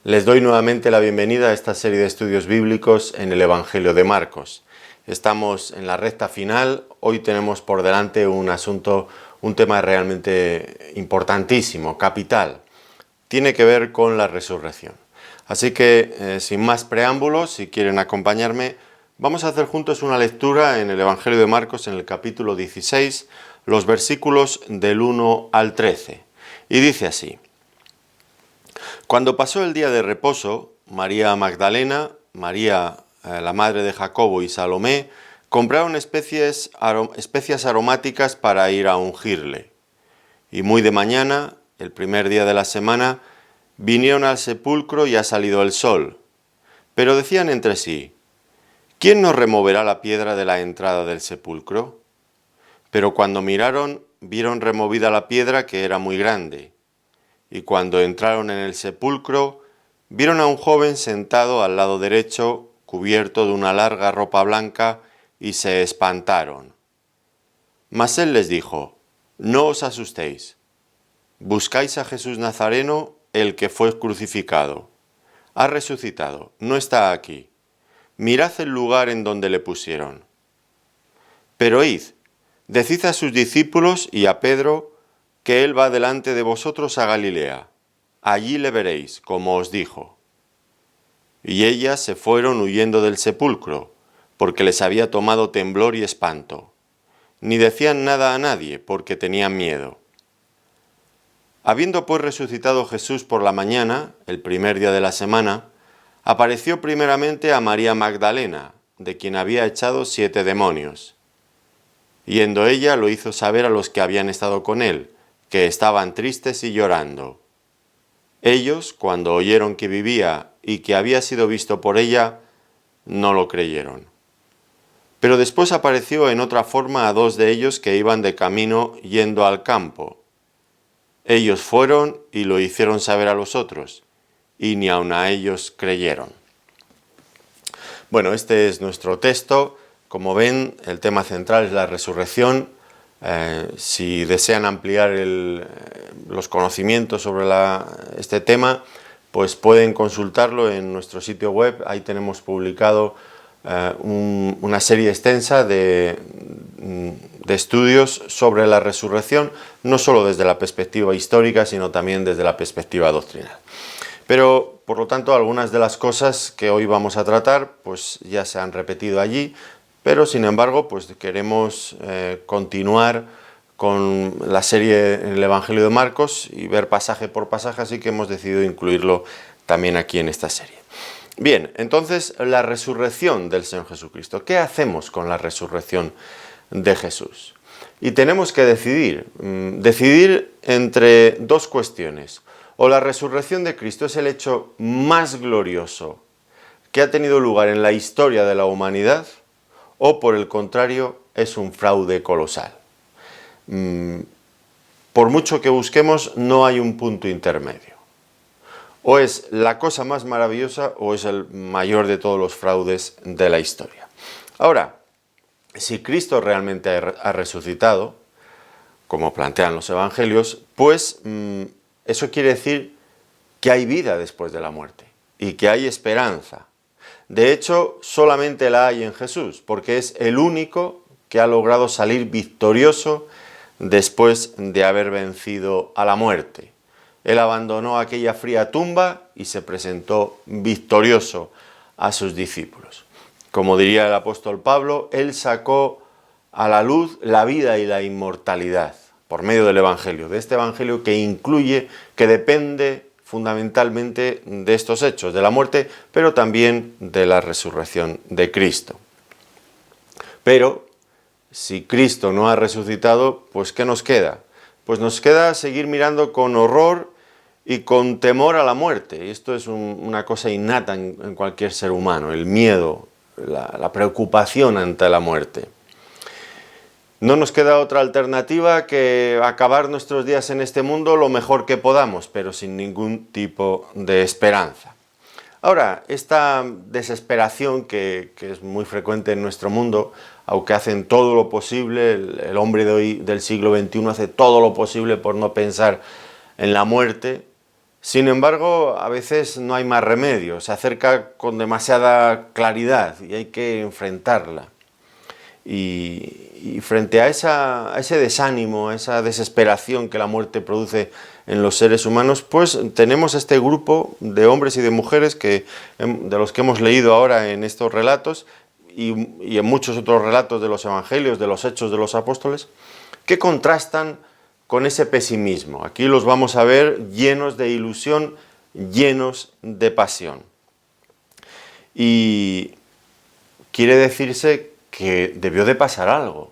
Les doy nuevamente la bienvenida a esta serie de estudios bíblicos en el Evangelio de Marcos. Estamos en la recta final. Hoy tenemos por delante un tema realmente importantísimo, capital. Tiene que ver con la resurrección. Así que, sin más preámbulos, si quieren acompañarme, vamos a hacer juntos una lectura en el Evangelio de Marcos, en el capítulo 16, los versículos del 1 al 13. Y dice así: Cuando pasó el día de reposo, María Magdalena, María, la madre de Jacobo, y Salomé compraron especias aromáticas para ir a ungirle. Y muy de mañana, el primer día de la semana, vinieron al sepulcro y ha salido el sol. Pero decían entre sí: ¿quién nos removerá la piedra de la entrada del sepulcro? Pero cuando miraron, vieron removida la piedra, que era muy grande. Y cuando entraron en el sepulcro, vieron a un joven sentado al lado derecho, cubierto de una larga ropa blanca, y se espantaron. Mas él les dijo: no os asustéis. Buscáis a Jesús Nazareno, el que fue crucificado. Ha resucitado, no está aquí. Mirad el lugar en donde le pusieron. Pero id, decid a sus discípulos y a Pedro que él va delante de vosotros a Galilea. Allí le veréis, como os dijo. Y ellas se fueron huyendo del sepulcro, porque les había tomado temblor y espanto. Ni decían nada a nadie, porque tenían miedo. Habiendo pues resucitado Jesús por la mañana, el primer día de la semana, apareció primeramente a María Magdalena, de quien había echado 7 demonios. Yendo ella, lo hizo saber a los que habían estado con él, que estaban tristes y llorando. Ellos, cuando oyeron que vivía y que había sido visto por ella, no lo creyeron. Pero después apareció en otra forma a 2 de ellos que iban de camino yendo al campo. Ellos fueron y lo hicieron saber a los otros, y ni aun a ellos creyeron. Bueno, este es nuestro texto. Como ven, el tema central es la resurrección. Si desean ampliar los conocimientos sobre este tema, pues pueden consultarlo en nuestro sitio web. Ahí tenemos publicado una serie extensa de estudios sobre la resurrección, no solo desde la perspectiva histórica, sino también desde la perspectiva doctrinal. Pero, por lo tanto, algunas de las cosas que hoy vamos a tratar, pues ya se han repetido allí, pero sin embargo, pues queremos continuar con la serie en el Evangelio de Marcos y ver pasaje por pasaje, así que hemos decidido incluirlo también aquí en esta serie. Bien, entonces, la resurrección del Señor Jesucristo. ¿Qué hacemos con la resurrección de Jesús? Y tenemos que decidir entre 2 cuestiones. O la resurrección de Cristo es el hecho más glorioso que ha tenido lugar en la historia de la humanidad, o por el contrario, es un fraude colosal. Por mucho que busquemos, no hay un punto intermedio. O es la cosa más maravillosa o es el mayor de todos los fraudes de la historia. Ahora, si Cristo realmente ha resucitado, como plantean los evangelios, pues eso quiere decir que hay vida después de la muerte y que hay esperanza. De hecho, solamente la hay en Jesús, porque es el único que ha logrado salir victorioso después de haber vencido a la muerte. Él abandonó aquella fría tumba y se presentó victorioso a sus discípulos. Como diría el apóstol Pablo, él sacó a la luz la vida y la inmortalidad por medio del Evangelio, de este Evangelio que depende fundamentalmente de estos hechos, de la muerte, pero también de la resurrección de Cristo. Pero, si Cristo no ha resucitado, pues ¿qué nos queda? Pues nos queda seguir mirando con horror y con temor a la muerte. Y esto es una cosa innata en cualquier ser humano, el miedo, la preocupación ante la muerte. No nos queda otra alternativa que acabar nuestros días en este mundo lo mejor que podamos, pero sin ningún tipo de esperanza. Ahora, esta desesperación que es muy frecuente en nuestro mundo, aunque hacen todo lo posible, el hombre de hoy del siglo XXI hace todo lo posible por no pensar en la muerte, Sin embargo, a veces no hay más remedio, se acerca con demasiada claridad y hay que enfrentarla. Y frente a ese desánimo, a esa desesperación que la muerte produce en los seres humanos, pues tenemos este grupo de hombres y de mujeres de los que hemos leído ahora en estos relatos y en muchos otros relatos de los evangelios, de los hechos de los apóstoles, que contrastan con ese pesimismo. Aquí los vamos a ver llenos de ilusión, llenos de pasión. Y quiere decirse que debió de pasar algo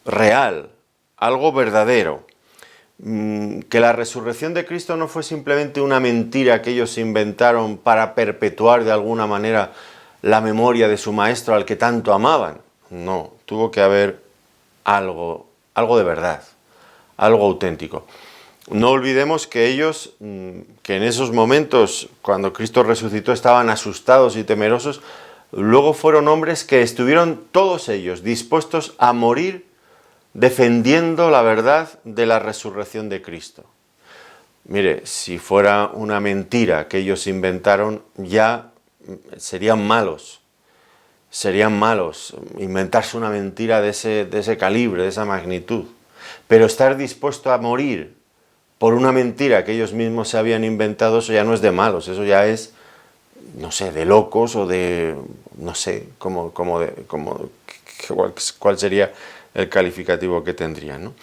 real, algo verdadero. Que la resurrección de Cristo no fue simplemente una mentira que ellos inventaron para perpetuar de alguna manera la memoria de su maestro al que tanto amaban. No, tuvo que haber algo de verdad, algo auténtico. No olvidemos que ellos, que en esos momentos, cuando Cristo resucitó, estaban asustados y temerosos, luego fueron hombres que estuvieron todos ellos dispuestos a morir defendiendo la verdad de la resurrección de Cristo. Mire, si fuera una mentira que ellos inventaron, ya serían malos. Serían malos inventarse una mentira de ese calibre, de esa magnitud. Pero estar dispuesto a morir por una mentira que ellos mismos se habían inventado, eso ya no es de malos, eso ya es, no sé, de locos o de, no sé, cuál sería el calificativo que tendrían, ¿no?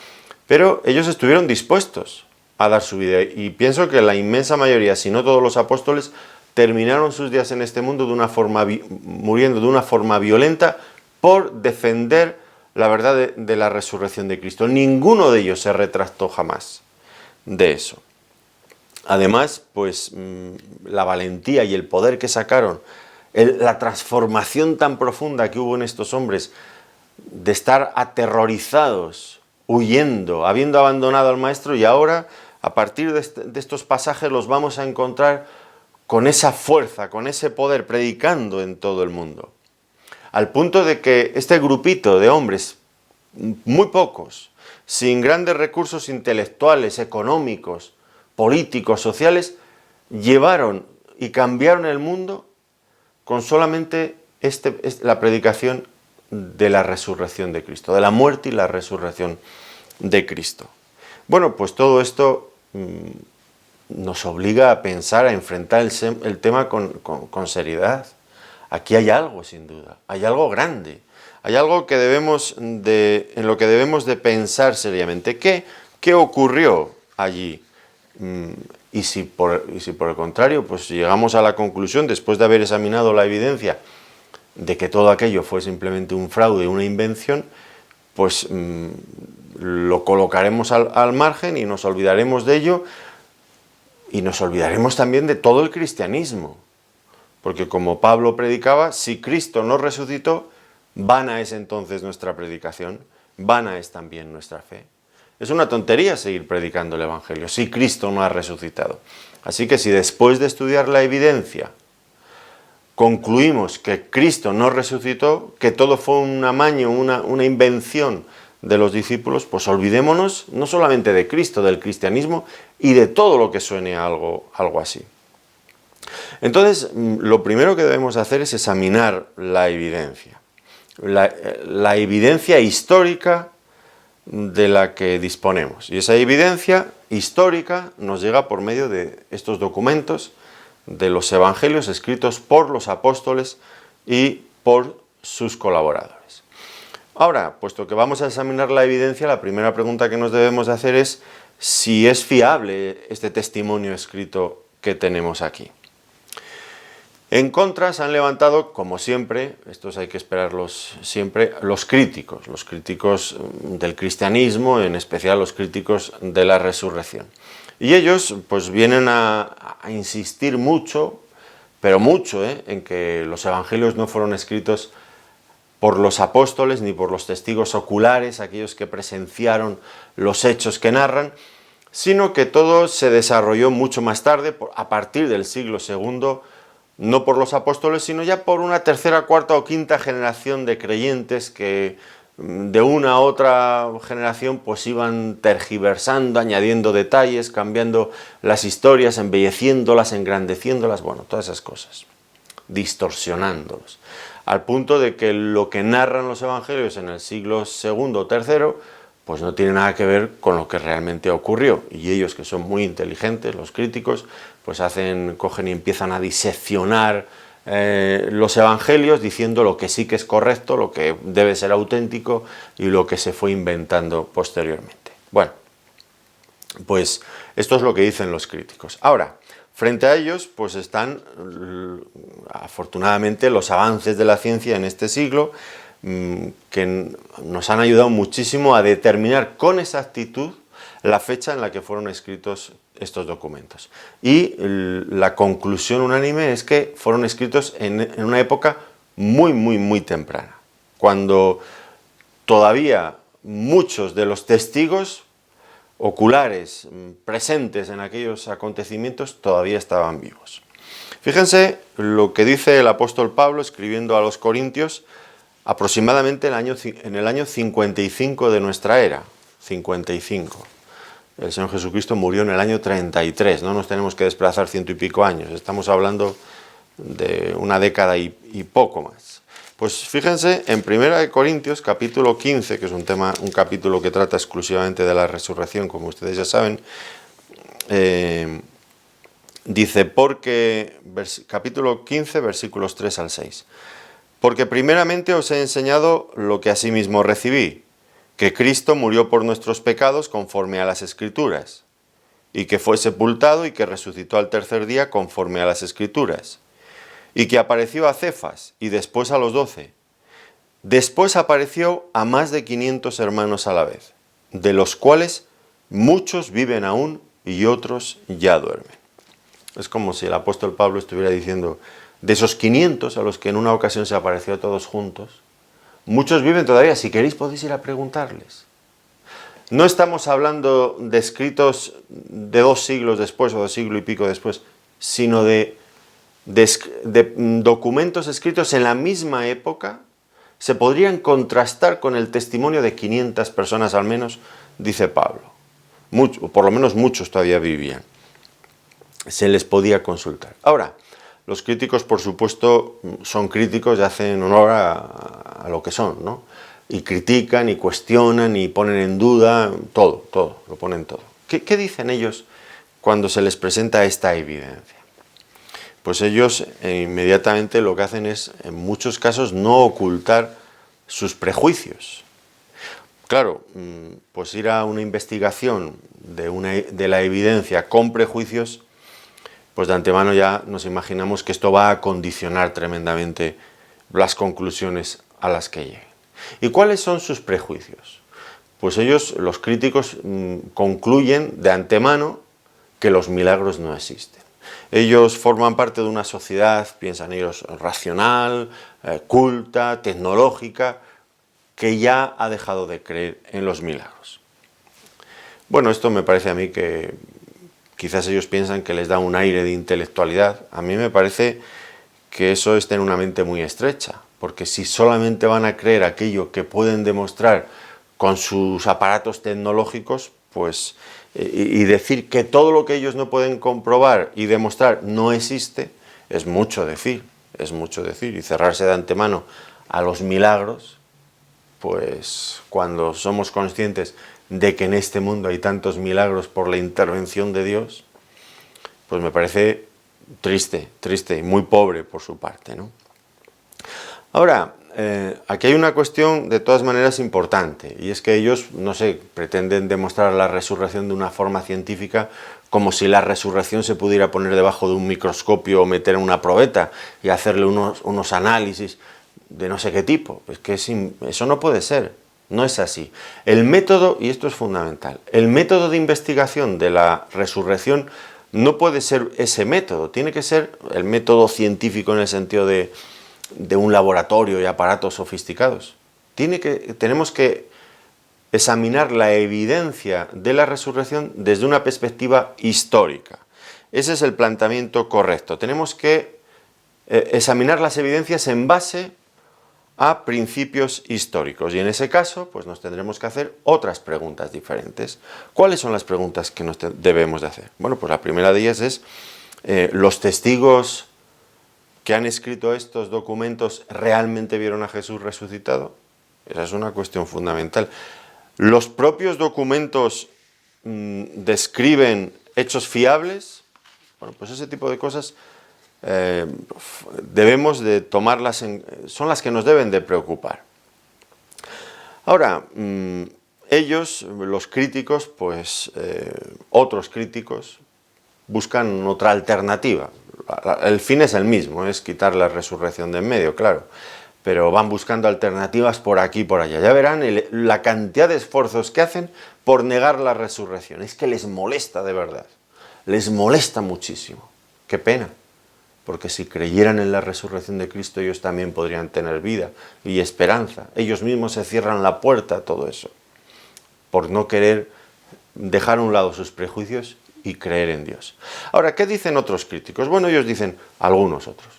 Pero ellos estuvieron dispuestos a dar su vida y pienso que la inmensa mayoría, si no todos los apóstoles, terminaron sus días en este mundo muriendo de una forma violenta por defender la verdad de la resurrección de Cristo. Ninguno de ellos se retractó jamás de eso. Además, pues la valentía y el poder que sacaron, la transformación tan profunda que hubo en estos hombres, de estar aterrorizados, huyendo, habiendo abandonado al Maestro, y ahora, a partir de estos pasajes, los vamos a encontrar con esa fuerza, con ese poder, predicando en todo el mundo. Al punto de que este grupito de hombres, muy pocos, sin grandes recursos intelectuales, económicos, políticos, sociales, llevaron y cambiaron el mundo con solamente la predicación de la resurrección de Cristo, de la muerte y la resurrección de Cristo. Bueno, pues todo esto nos obliga a pensar, a enfrentar el tema con seriedad. Aquí hay algo, sin duda, hay algo grande, hay algo en lo que debemos de pensar seriamente. ¿Qué ocurrió allí? Y si por el contrario, pues llegamos a la conclusión, después de haber examinado la evidencia, de que todo aquello fue simplemente un fraude, una invención, pues lo colocaremos al margen y nos olvidaremos de ello y nos olvidaremos también de todo el cristianismo. Porque como Pablo predicaba, si Cristo no resucitó, vana es entonces nuestra predicación, vana es también nuestra fe. Es una tontería seguir predicando el Evangelio si Cristo no ha resucitado. Así que si después de estudiar la evidencia concluimos que Cristo no resucitó, que todo fue un amaño, una invención de los discípulos, pues olvidémonos no solamente de Cristo, del cristianismo y de todo lo que suene a algo así. Entonces, lo primero que debemos hacer es examinar la evidencia. La evidencia histórica de la que disponemos. Y esa evidencia histórica nos llega por medio de estos documentos de los evangelios escritos por los apóstoles y por sus colaboradores. Ahora, puesto que vamos a examinar la evidencia, la primera pregunta que nos debemos de hacer es si es fiable este testimonio escrito que tenemos aquí. En contra se han levantado, como siempre, estos hay que esperarlos siempre, los críticos del cristianismo, en especial los críticos de la resurrección. Y ellos pues vienen a insistir mucho, pero mucho, en que los evangelios no fueron escritos por los apóstoles ni por los testigos oculares, aquellos que presenciaron los hechos que narran, sino que todo se desarrolló mucho más tarde, a partir del siglo II, no por los apóstoles, sino ya por una tercera, cuarta o quinta generación de creyentes que de una a otra generación pues iban tergiversando, añadiendo detalles, cambiando las historias, embelleciéndolas, engrandeciéndolas, bueno, todas esas cosas, distorsionándolos, al punto de que lo que narran los evangelios en el siglo II o III pues no tiene nada que ver con lo que realmente ocurrió, y ellos, que son muy inteligentes, los críticos, pues cogen y empiezan a diseccionar los evangelios, diciendo lo que sí que es correcto, lo que debe ser auténtico y lo que se fue inventando posteriormente. Bueno, pues esto es lo que dicen los críticos. Ahora, frente a ellos pues están afortunadamente los avances de la ciencia en este siglo, que nos han ayudado muchísimo a determinar con exactitud la fecha en la que fueron escritos estos documentos. Y la conclusión unánime es que fueron escritos en una época muy temprana, cuando todavía muchos de los testigos oculares presentes en aquellos acontecimientos todavía estaban vivos. Fíjense lo que dice el apóstol Pablo escribiendo a los Corintios aproximadamente en el año 55 de nuestra era, 55. El Señor Jesucristo murió en el año 33, no nos tenemos que desplazar 100 y pico años, estamos hablando de una década y poco más. Pues fíjense en 1 Corintios capítulo 15, que es un capítulo que trata exclusivamente de la resurrección, como ustedes ya saben, dice, capítulo 15, versículos 3 al 6, porque primeramente os he enseñado lo que asimismo recibí, que Cristo murió por nuestros pecados conforme a las Escrituras, y que fue sepultado y que resucitó al tercer día conforme a las Escrituras, y que apareció a Cefas y después a los 12. Después apareció a más de 500 hermanos a la vez, de los cuales muchos viven aún y otros ya duermen. Es como si el apóstol Pablo estuviera diciendo, de esos 500 a los que en una ocasión se apareció a todos juntos, muchos viven todavía, si queréis podéis ir a preguntarles. No estamos hablando de escritos de 2 siglos después o de siglo y pico después, sino de documentos escritos en la misma época, se podrían contrastar con el testimonio de 500 personas al menos, dice Pablo. Por lo menos muchos todavía vivían. Se les podía consultar. Ahora, los críticos, por supuesto, son críticos y hacen honor a lo que son, ¿no? Y critican, y cuestionan, y ponen en duda, todo, lo ponen todo. ¿Qué dicen ellos cuando se les presenta esta evidencia? Pues ellos inmediatamente lo que hacen es, en muchos casos, no ocultar sus prejuicios. Claro, pues ir a una investigación de la evidencia con prejuicios, pues de antemano ya nos imaginamos que esto va a condicionar tremendamente las conclusiones a las que lleguen. ¿Y cuáles son sus prejuicios? Pues ellos, los críticos, concluyen de antemano que los milagros no existen. Ellos forman parte de una sociedad, piensan ellos, racional, culta, tecnológica, que ya ha dejado de creer en los milagros. Bueno, esto me parece a mí que quizás ellos piensan que les da un aire de intelectualidad. A mí me parece que eso es tener una mente muy estrecha, porque si solamente van a creer aquello que pueden demostrar con sus aparatos tecnológicos, pues, y decir que todo lo que ellos no pueden comprobar y demostrar no existe, es mucho decir, y cerrarse de antemano a los milagros, pues cuando somos conscientes de que en este mundo hay tantos milagros por la intervención de Dios, pues me parece triste y muy pobre por su parte, ¿no? Ahora, aquí hay una cuestión de todas maneras importante, y es que ellos, no sé, pretenden demostrar la resurrección de una forma científica como si la resurrección se pudiera poner debajo de un microscopio o meter en una probeta y hacerle unos análisis de no sé qué tipo. Es que eso no puede ser, no es así. El método, y esto es fundamental, el método de investigación de la resurrección no puede ser ese método, tiene que ser el método científico en el sentido de un laboratorio y aparatos sofisticados. Tenemos que examinar la evidencia de la resurrección desde una perspectiva histórica. Ese es el planteamiento correcto. Tenemos que examinar las evidencias en base a principios históricos. Y en ese caso, pues nos tendremos que hacer otras preguntas diferentes. ¿Cuáles son las preguntas que nos debemos de hacer? Bueno, pues la primera de ellas es, ¿los testigos que han escrito estos documentos realmente vieron a Jesús resucitado? Esa es una cuestión fundamental. ¿Los propios documentos describen hechos fiables? Bueno, pues ese tipo de cosas debemos de tomarlas, son las que nos deben de preocupar. Ahora, ellos, los críticos, pues otros críticos, buscan otra alternativa. El fin es el mismo, es quitar la resurrección de en medio, claro, pero van buscando alternativas por aquí y por allá. Ya verán la cantidad de esfuerzos que hacen por negar la resurrección. Es que les molesta de verdad, les molesta muchísimo. Qué pena, porque si creyeran en la resurrección de Cristo, ellos también podrían tener vida y esperanza. Ellos mismos se cierran la puerta a todo eso, por no querer dejar a un lado sus prejuicios y creer en Dios. Ahora, ¿qué dicen otros críticos? Bueno, ellos dicen, algunos otros.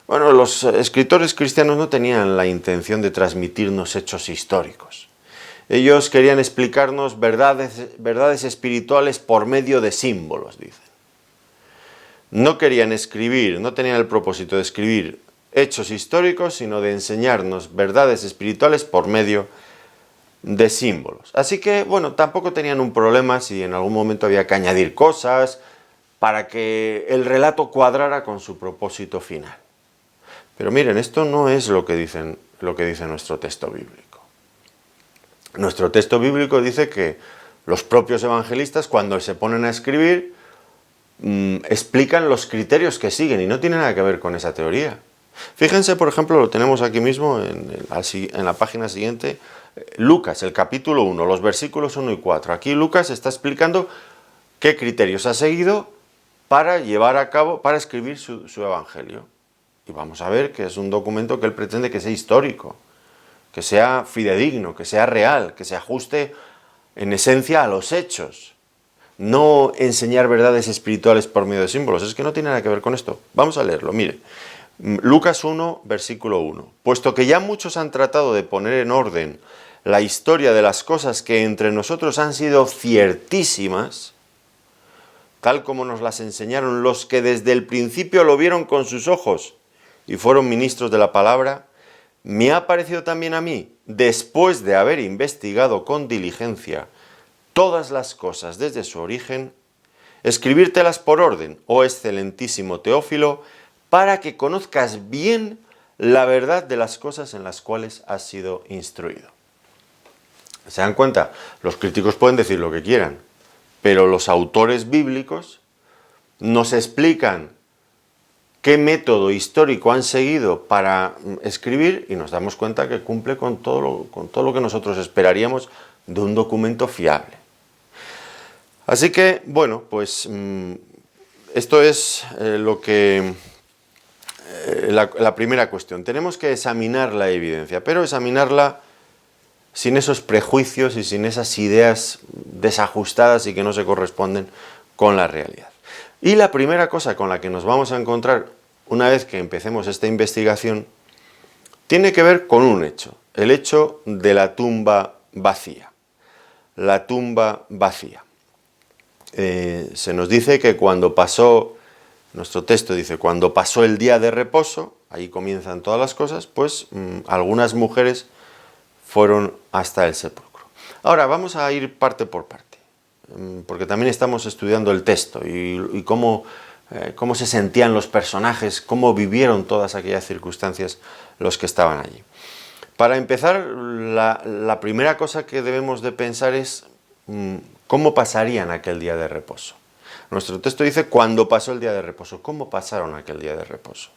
Bueno, los escritores cristianos no tenían la intención de transmitirnos hechos históricos. Ellos querían explicarnos verdades espirituales por medio de símbolos, dicen. No querían escribir, no tenían el propósito de escribir hechos históricos, sino de enseñarnos verdades espirituales por medio de símbolos. Así que, bueno, tampoco tenían un problema si en algún momento había que añadir cosas para que el relato cuadrara con su propósito final. Pero miren, esto no es lo que dice nuestro texto bíblico. Nuestro texto bíblico dice que los propios evangelistas, cuando se ponen a escribir, explican los criterios que siguen y no tiene nada que ver con esa teoría. Fíjense, por ejemplo, lo tenemos aquí mismo en la página siguiente, Lucas, el capítulo 1, los versículos 1 y 4. Aquí Lucas está explicando qué criterios ha seguido para llevar a cabo, para escribir su evangelio. Y vamos a ver que es un documento que él pretende que sea histórico, que sea fidedigno, que sea real, que se ajuste en esencia a los hechos. No enseñar verdades espirituales por medio de símbolos, es que no tiene nada que ver con esto. Vamos a leerlo, mire. Lucas 1, versículo 1. Puesto que ya muchos han tratado de poner en orden la historia de las cosas que entre nosotros han sido ciertísimas, tal como nos las enseñaron los que desde el principio lo vieron con sus ojos y fueron ministros de la palabra, me ha parecido también a mí, después de haber investigado con diligencia todas las cosas desde su origen, escribírtelas por orden, oh excelentísimo Teófilo, para que conozcas bien la verdad de las cosas en las cuales has sido instruido. ¿Se dan cuenta? Los críticos pueden decir lo que quieran, pero los autores bíblicos nos explican qué método histórico han seguido para escribir y nos damos cuenta que cumple con todo lo que nosotros esperaríamos de un documento fiable. Así que, bueno, pues esto es la primera cuestión. Tenemos que examinar la evidencia, pero examinarla sin esos prejuicios y sin esas ideas desajustadas y que no se corresponden con la realidad. Y la primera cosa con la que nos vamos a encontrar una vez que empecemos esta investigación tiene que ver con un hecho, el hecho de la tumba vacía. La tumba vacía. Se nos dice que cuando pasó, nuestro texto dice, cuando pasó el día de reposo, ahí comienzan todas las cosas, pues algunas mujeres fueron hasta el sepulcro. Ahora vamos a ir parte por parte, porque también estamos estudiando el texto y cómo se sentían los personajes, cómo vivieron todas aquellas circunstancias los que estaban allí. Para empezar, la primera cosa que debemos de pensar es cómo pasarían aquel día de reposo. Nuestro texto dice cuando pasó el día de reposo. ¿Cómo pasaron aquel día de reposo?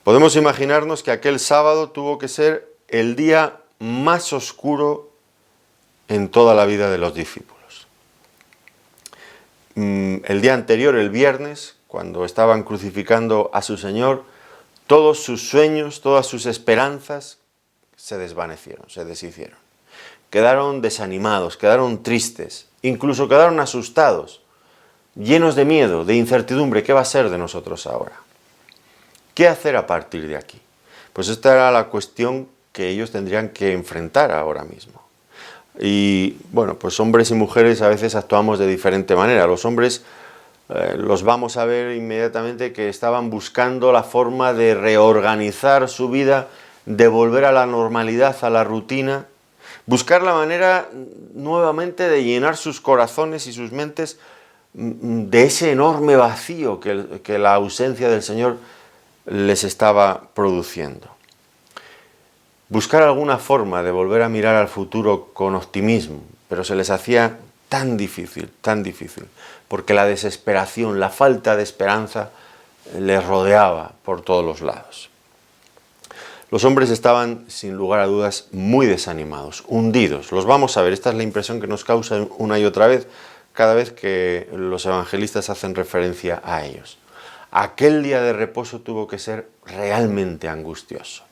Podemos imaginarnos que aquel sábado tuvo que ser el día más oscuro en toda la vida de los discípulos. El día anterior, el viernes, cuando estaban crucificando a su Señor, todos sus sueños, todas sus esperanzas se desvanecieron, se deshicieron. Quedaron desanimados, quedaron tristes, incluso quedaron asustados, llenos de miedo, de incertidumbre. ¿Qué va a ser de nosotros ahora? ¿Qué hacer a partir de aquí? Pues esta era la cuestión que ellos tendrían que enfrentar ahora mismo. Y bueno, pues hombres y mujeres a veces actuamos de diferente manera. Los hombres los vamos a ver inmediatamente que estaban buscando la forma de reorganizar su vida, de volver a la normalidad, a la rutina, buscar la manera nuevamente de llenar sus corazones y sus mentes de ese enorme vacío que la ausencia del Señor les estaba produciendo. Buscar alguna forma de volver a mirar al futuro con optimismo, pero se les hacía tan difícil, porque la desesperación, la falta de esperanza les rodeaba por todos los lados. Los hombres estaban, sin lugar a dudas, muy desanimados, hundidos. Los vamos a ver, esta es la impresión que nos causa una y otra vez, cada vez que los evangelistas hacen referencia a ellos. Aquel día de reposo tuvo que ser realmente angustioso.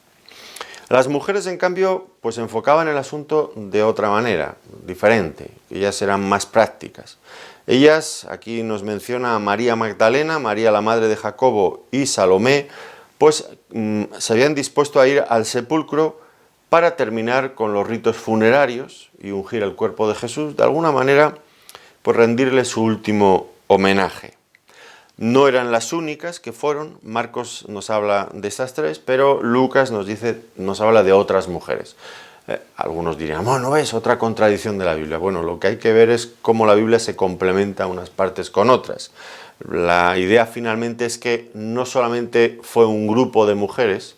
Las mujeres, en cambio, pues enfocaban el asunto de otra manera, diferente. Ellas eran más prácticas. Ellas, aquí nos menciona a María Magdalena, María la madre de Jacobo y Salomé, pues se habían dispuesto a ir al sepulcro para terminar con los ritos funerarios y ungir el cuerpo de Jesús, de alguna manera, pues rendirle su último homenaje. No eran las únicas que fueron. Marcos nos habla de estas tres, pero Lucas nos habla de otras mujeres. Algunos dirían, bueno, es otra contradicción de la Biblia. Bueno, lo que hay que ver es cómo la Biblia se complementa unas partes con otras. La idea finalmente es que no solamente fue un grupo de mujeres,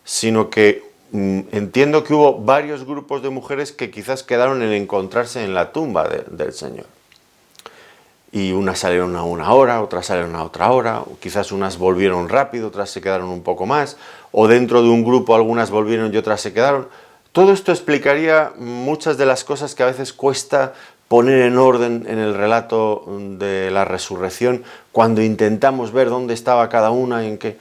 sino que entiendo que hubo varios grupos de mujeres que quizás quedaron en encontrarse en la tumba del Señor. Y unas salieron a una hora, otras salieron a otra hora, o quizás unas volvieron rápido, otras se quedaron un poco más, o dentro de un grupo algunas volvieron y otras se quedaron. Todo esto explicaría muchas de las cosas que a veces cuesta poner en orden en el relato de la resurrección, cuando intentamos ver dónde estaba cada una, en qué.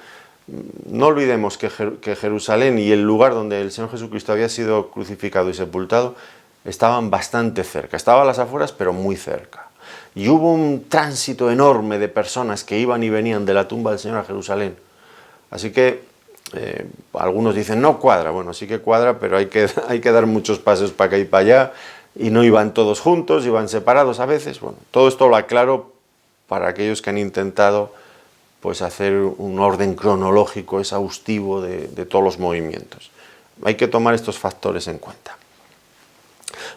No olvidemos que Jerusalén y el lugar donde el Señor Jesucristo había sido crucificado y sepultado estaban bastante cerca. Estaba a las afueras, pero muy cerca. Y hubo un tránsito enorme de personas que iban y venían de la tumba del Señor a Jerusalén. Así que algunos dicen, no cuadra. Bueno, sí que cuadra, pero hay que dar muchos pasos para acá y para allá. Y no iban todos juntos, iban separados a veces. Bueno, todo esto lo aclaro para aquellos que han intentado pues, hacer un orden cronológico exhaustivo de todos los movimientos. Hay que tomar estos factores en cuenta.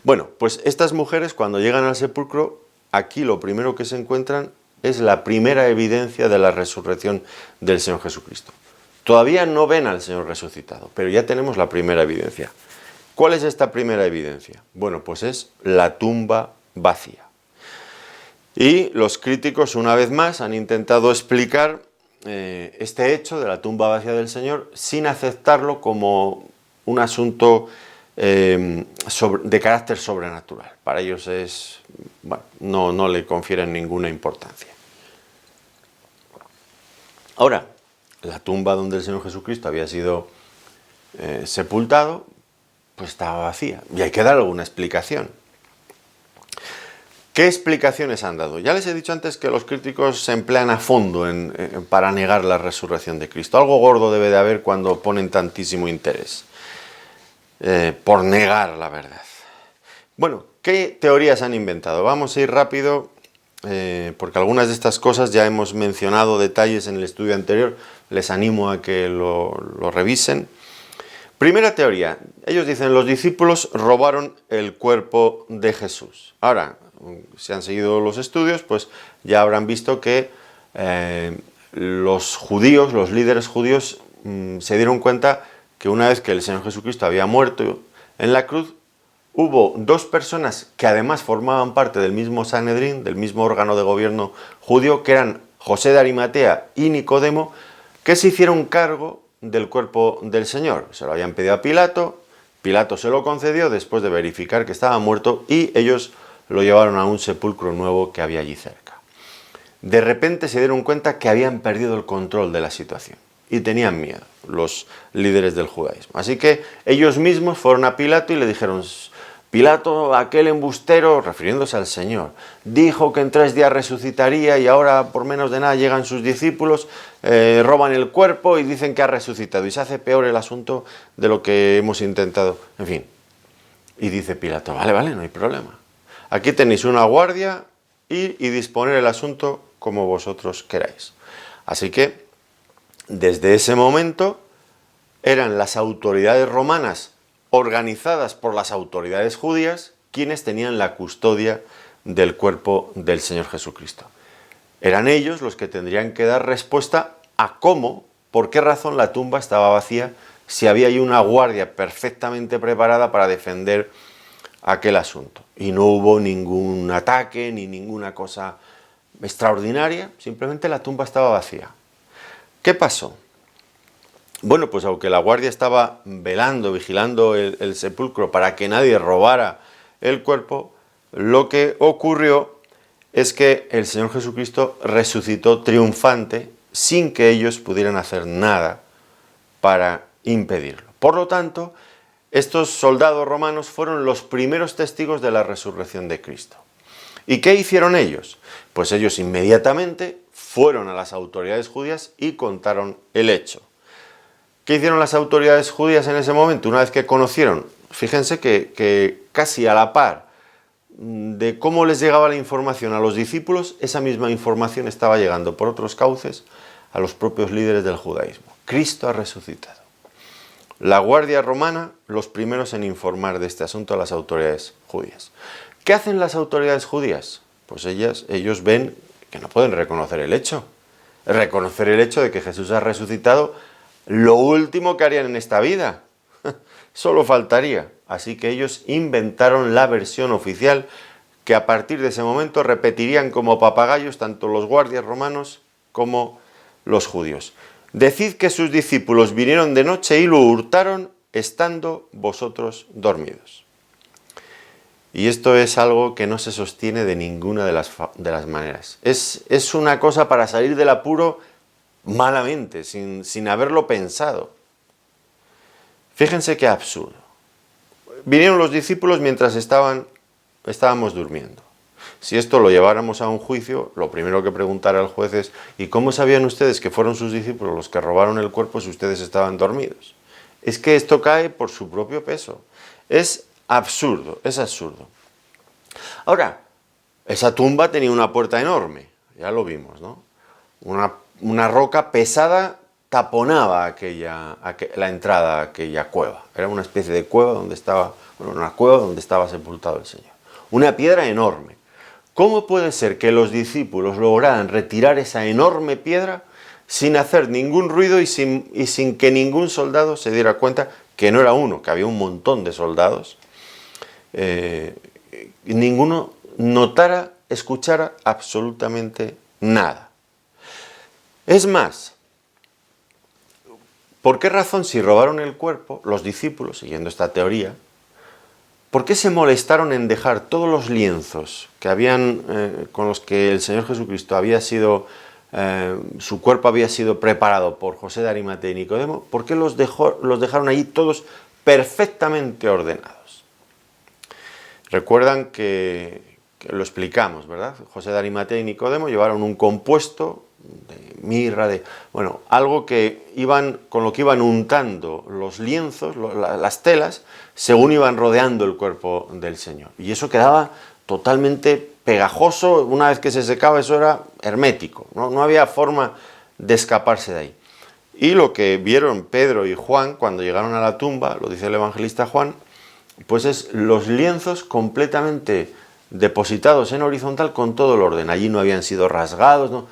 Bueno, pues estas mujeres cuando llegan al sepulcro, aquí lo primero que se encuentran es la primera evidencia de la resurrección del Señor Jesucristo. Todavía no ven al Señor resucitado, pero ya tenemos la primera evidencia. ¿Cuál es esta primera evidencia? Bueno, pues es la tumba vacía. Y los críticos, una vez más, han intentado explicar este hecho de la tumba vacía del Señor sin aceptarlo como un asunto de carácter sobrenatural. Para ellos no le confieren ninguna importancia. Ahora, la tumba donde el Señor Jesucristo había sido sepultado, pues estaba vacía. Y hay que dar alguna explicación. ¿Qué explicaciones han dado? Ya les he dicho antes que los críticos se emplean a fondo para negar la resurrección de Cristo. Algo gordo debe de haber cuando ponen tantísimo interés por negar la verdad. Bueno, ¿qué teorías han inventado? Vamos a ir rápido, porque algunas de estas cosas ya hemos mencionado detalles en el estudio anterior. Les animo a que lo revisen. Primera teoría, ellos dicen, los discípulos robaron el cuerpo de Jesús. Ahora, si han seguido los estudios, pues ya habrán visto que los judíos, los líderes judíos, se dieron cuenta que una vez que el Señor Jesucristo había muerto en la cruz, hubo dos personas que además formaban parte del mismo Sanedrín, del mismo órgano de gobierno judío, que eran José de Arimatea y Nicodemo, que se hicieron cargo del cuerpo del Señor. Se lo habían pedido a Pilato, Pilato se lo concedió después de verificar que estaba muerto y ellos lo llevaron a un sepulcro nuevo que había allí cerca. De repente se dieron cuenta que habían perdido el control de la situación y tenían miedo los líderes del judaísmo. Así que ellos mismos fueron a Pilato y le dijeron, Pilato, aquel embustero, refiriéndose al Señor, dijo que en 3 días resucitaría y ahora por menos de nada llegan sus discípulos, roban el cuerpo y dicen que ha resucitado, y se hace peor el asunto de lo que hemos intentado, en fin. Y dice Pilato, vale, no hay problema. Aquí tenéis una guardia y disponer el asunto como vosotros queráis. Así que, desde ese momento, eran las autoridades romanas, organizadas por las autoridades judías, quienes tenían la custodia del cuerpo del Señor Jesucristo. Eran ellos los que tendrían que dar respuesta a cómo, por qué razón la tumba estaba vacía, si había ahí una guardia perfectamente preparada para defender aquel asunto. Y no hubo ningún ataque ni ninguna cosa extraordinaria, simplemente la tumba estaba vacía. ¿Qué pasó? Bueno, pues aunque la guardia estaba velando, vigilando el sepulcro para que nadie robara el cuerpo, lo que ocurrió es que el Señor Jesucristo resucitó triunfante sin que ellos pudieran hacer nada para impedirlo. Por lo tanto, estos soldados romanos fueron los primeros testigos de la resurrección de Cristo. ¿Y qué hicieron ellos? Pues ellos inmediatamente fueron a las autoridades judías y contaron el hecho. ¿Qué hicieron las autoridades judías en ese momento? Una vez que conocieron, fíjense que casi a la par de cómo les llegaba la información a los discípulos, esa misma información estaba llegando por otros cauces a los propios líderes del judaísmo. Cristo ha resucitado. La guardia romana, los primeros en informar de este asunto a las autoridades judías. ¿Qué hacen las autoridades judías? Pues ellos ven que no pueden reconocer el hecho. Reconocer el hecho de que Jesús ha resucitado, lo último que harían en esta vida. Solo faltaría. Así que ellos inventaron la versión oficial que a partir de ese momento repetirían como papagayos tanto los guardias romanos como los judíos. Decid que sus discípulos vinieron de noche y lo hurtaron estando vosotros dormidos. Y esto es algo que no se sostiene de ninguna de las maneras. Es una cosa para salir del apuro malamente, sin haberlo pensado. Fíjense qué absurdo. Vinieron los discípulos mientras estábamos durmiendo. Si esto lo lleváramos a un juicio, lo primero que preguntara el juez es ¿y cómo sabían ustedes que fueron sus discípulos los que robaron el cuerpo si ustedes estaban dormidos? Es que esto cae por su propio peso. Es absurdo, es absurdo. Ahora, esa tumba tenía una puerta enorme, ya lo vimos, ¿no? Una roca pesada taponaba la entrada a aquella cueva. Era una especie de cueva donde estaba, una cueva donde estaba sepultado el Señor. Una piedra enorme. ¿Cómo puede ser que los discípulos lograran retirar esa enorme piedra sin hacer ningún ruido y sin que ningún soldado se diera cuenta que no era uno, que había un montón de soldados? Ninguno notara, escuchara absolutamente nada. Es más, ¿por qué razón, si robaron el cuerpo, los discípulos, siguiendo esta teoría, por qué se molestaron en dejar todos los lienzos que habían, con los que el Señor Jesucristo había sido, su cuerpo había sido preparado por José de Arimatea y Nicodemo? ¿Por qué los dejaron allí todos perfectamente ordenados? Recuerdan que lo explicamos, ¿verdad? José de Arimatea y Nicodemo llevaron un compuesto de mirra, algo con lo que iban untando los lienzos, las telas, según iban rodeando el cuerpo del Señor. Y eso quedaba totalmente pegajoso. Una vez que se secaba, eso era hermético, no había forma de escaparse de ahí. Y lo que vieron Pedro y Juan cuando llegaron a la tumba, lo dice el evangelista Juan, pues es los lienzos completamente depositados en horizontal con todo el orden. Allí no habían sido rasgados, ¿no?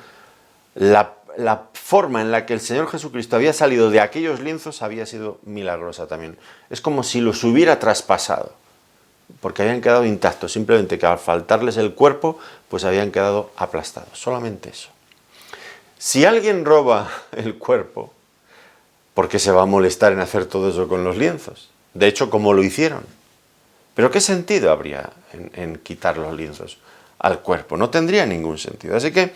La forma en la que el Señor Jesucristo había salido de aquellos lienzos había sido milagrosa también. Es como si los hubiera traspasado, porque habían quedado intactos, simplemente que al faltarles el cuerpo, pues habían quedado aplastados, solamente eso. Si alguien roba el cuerpo, ¿por qué se va a molestar en hacer todo eso con los lienzos? De hecho, ¿cómo lo hicieron? ¿Pero qué sentido habría en quitar los lienzos al cuerpo? No tendría ningún sentido. Así que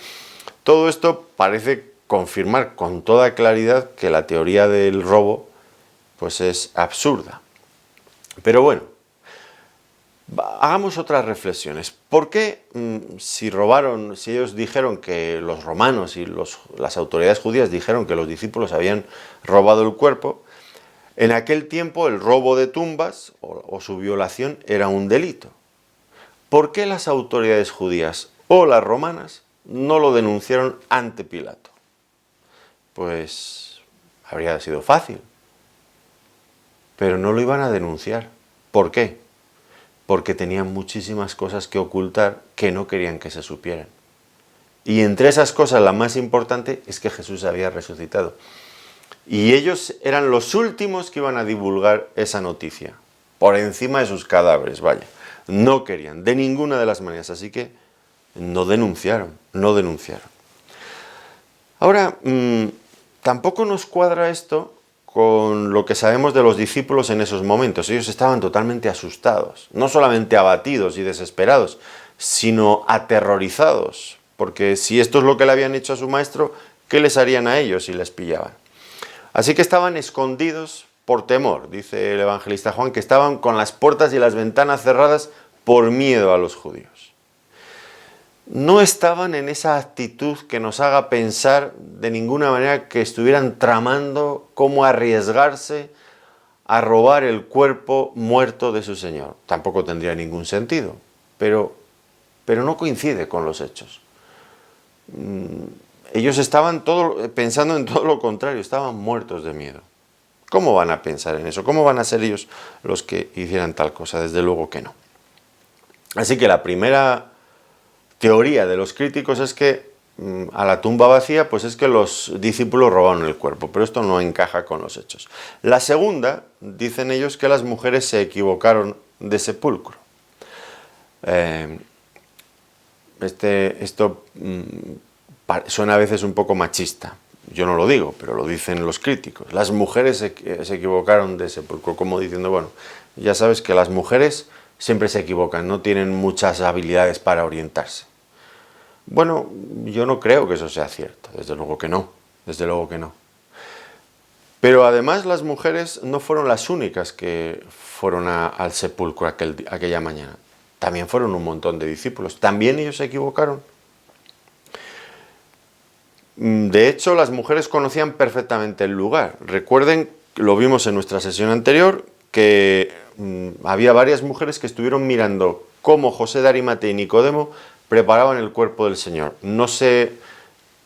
todo esto parece confirmar con toda claridad que la teoría del robo pues es absurda. Pero bueno, Hagamos otras reflexiones. ¿Por qué si ellos dijeron que los romanos y las autoridades judías dijeron que los discípulos habían robado el cuerpo, en aquel tiempo el robo de tumbas o su violación era un delito? ¿Por qué las autoridades judías o las romanas no lo denunciaron ante Pilato? Pues habría sido fácil, pero no lo iban a denunciar. ¿Por qué? Porque tenían muchísimas cosas que ocultar que no querían que se supieran. Y entre esas cosas la más importante es que Jesús había resucitado. Y ellos eran los últimos que iban a divulgar esa noticia, por encima de sus cadáveres, vaya. No querían, de ninguna de las maneras, así que no denunciaron. Ahora, tampoco nos cuadra esto con lo que sabemos de los discípulos en esos momentos. Ellos estaban totalmente asustados, no solamente abatidos y desesperados, sino aterrorizados, porque si esto es lo que le habían hecho a su maestro, ¿qué les harían a ellos si les pillaban? Así que estaban escondidos por temor, dice el evangelista Juan, que estaban con las puertas y las ventanas cerradas por miedo a los judíos. No estaban en esa actitud que nos haga pensar de ninguna manera que estuvieran tramando cómo arriesgarse a robar el cuerpo muerto de su Señor. Tampoco tendría ningún sentido, pero no coincide con los hechos. Ellos estaban pensando en todo lo contrario, estaban muertos de miedo. ¿Cómo van a pensar en eso? ¿Cómo van a ser ellos los que hicieran tal cosa? Desde luego que no. Así que la primera teoría de los críticos es que a la tumba vacía, pues es que los discípulos robaron el cuerpo, pero esto no encaja con los hechos. La segunda, dicen ellos, que las mujeres se equivocaron de sepulcro. Esto suena a veces un poco machista. Yo no lo digo, pero lo dicen los críticos. Las mujeres se equivocaron de sepulcro, como diciendo, bueno, ya sabes que las mujeres siempre se equivocan, no tienen muchas habilidades para orientarse. Bueno, yo no creo que eso sea cierto, desde luego que no, Pero además las mujeres no fueron las únicas que fueron al sepulcro aquella mañana. También fueron un montón de discípulos. ¿También ellos se equivocaron? De hecho, las mujeres conocían perfectamente el lugar. Recuerden, lo vimos en nuestra sesión anterior, que había varias mujeres que estuvieron mirando cómo José de Arimatea y Nicodemo preparaban el cuerpo del Señor. No se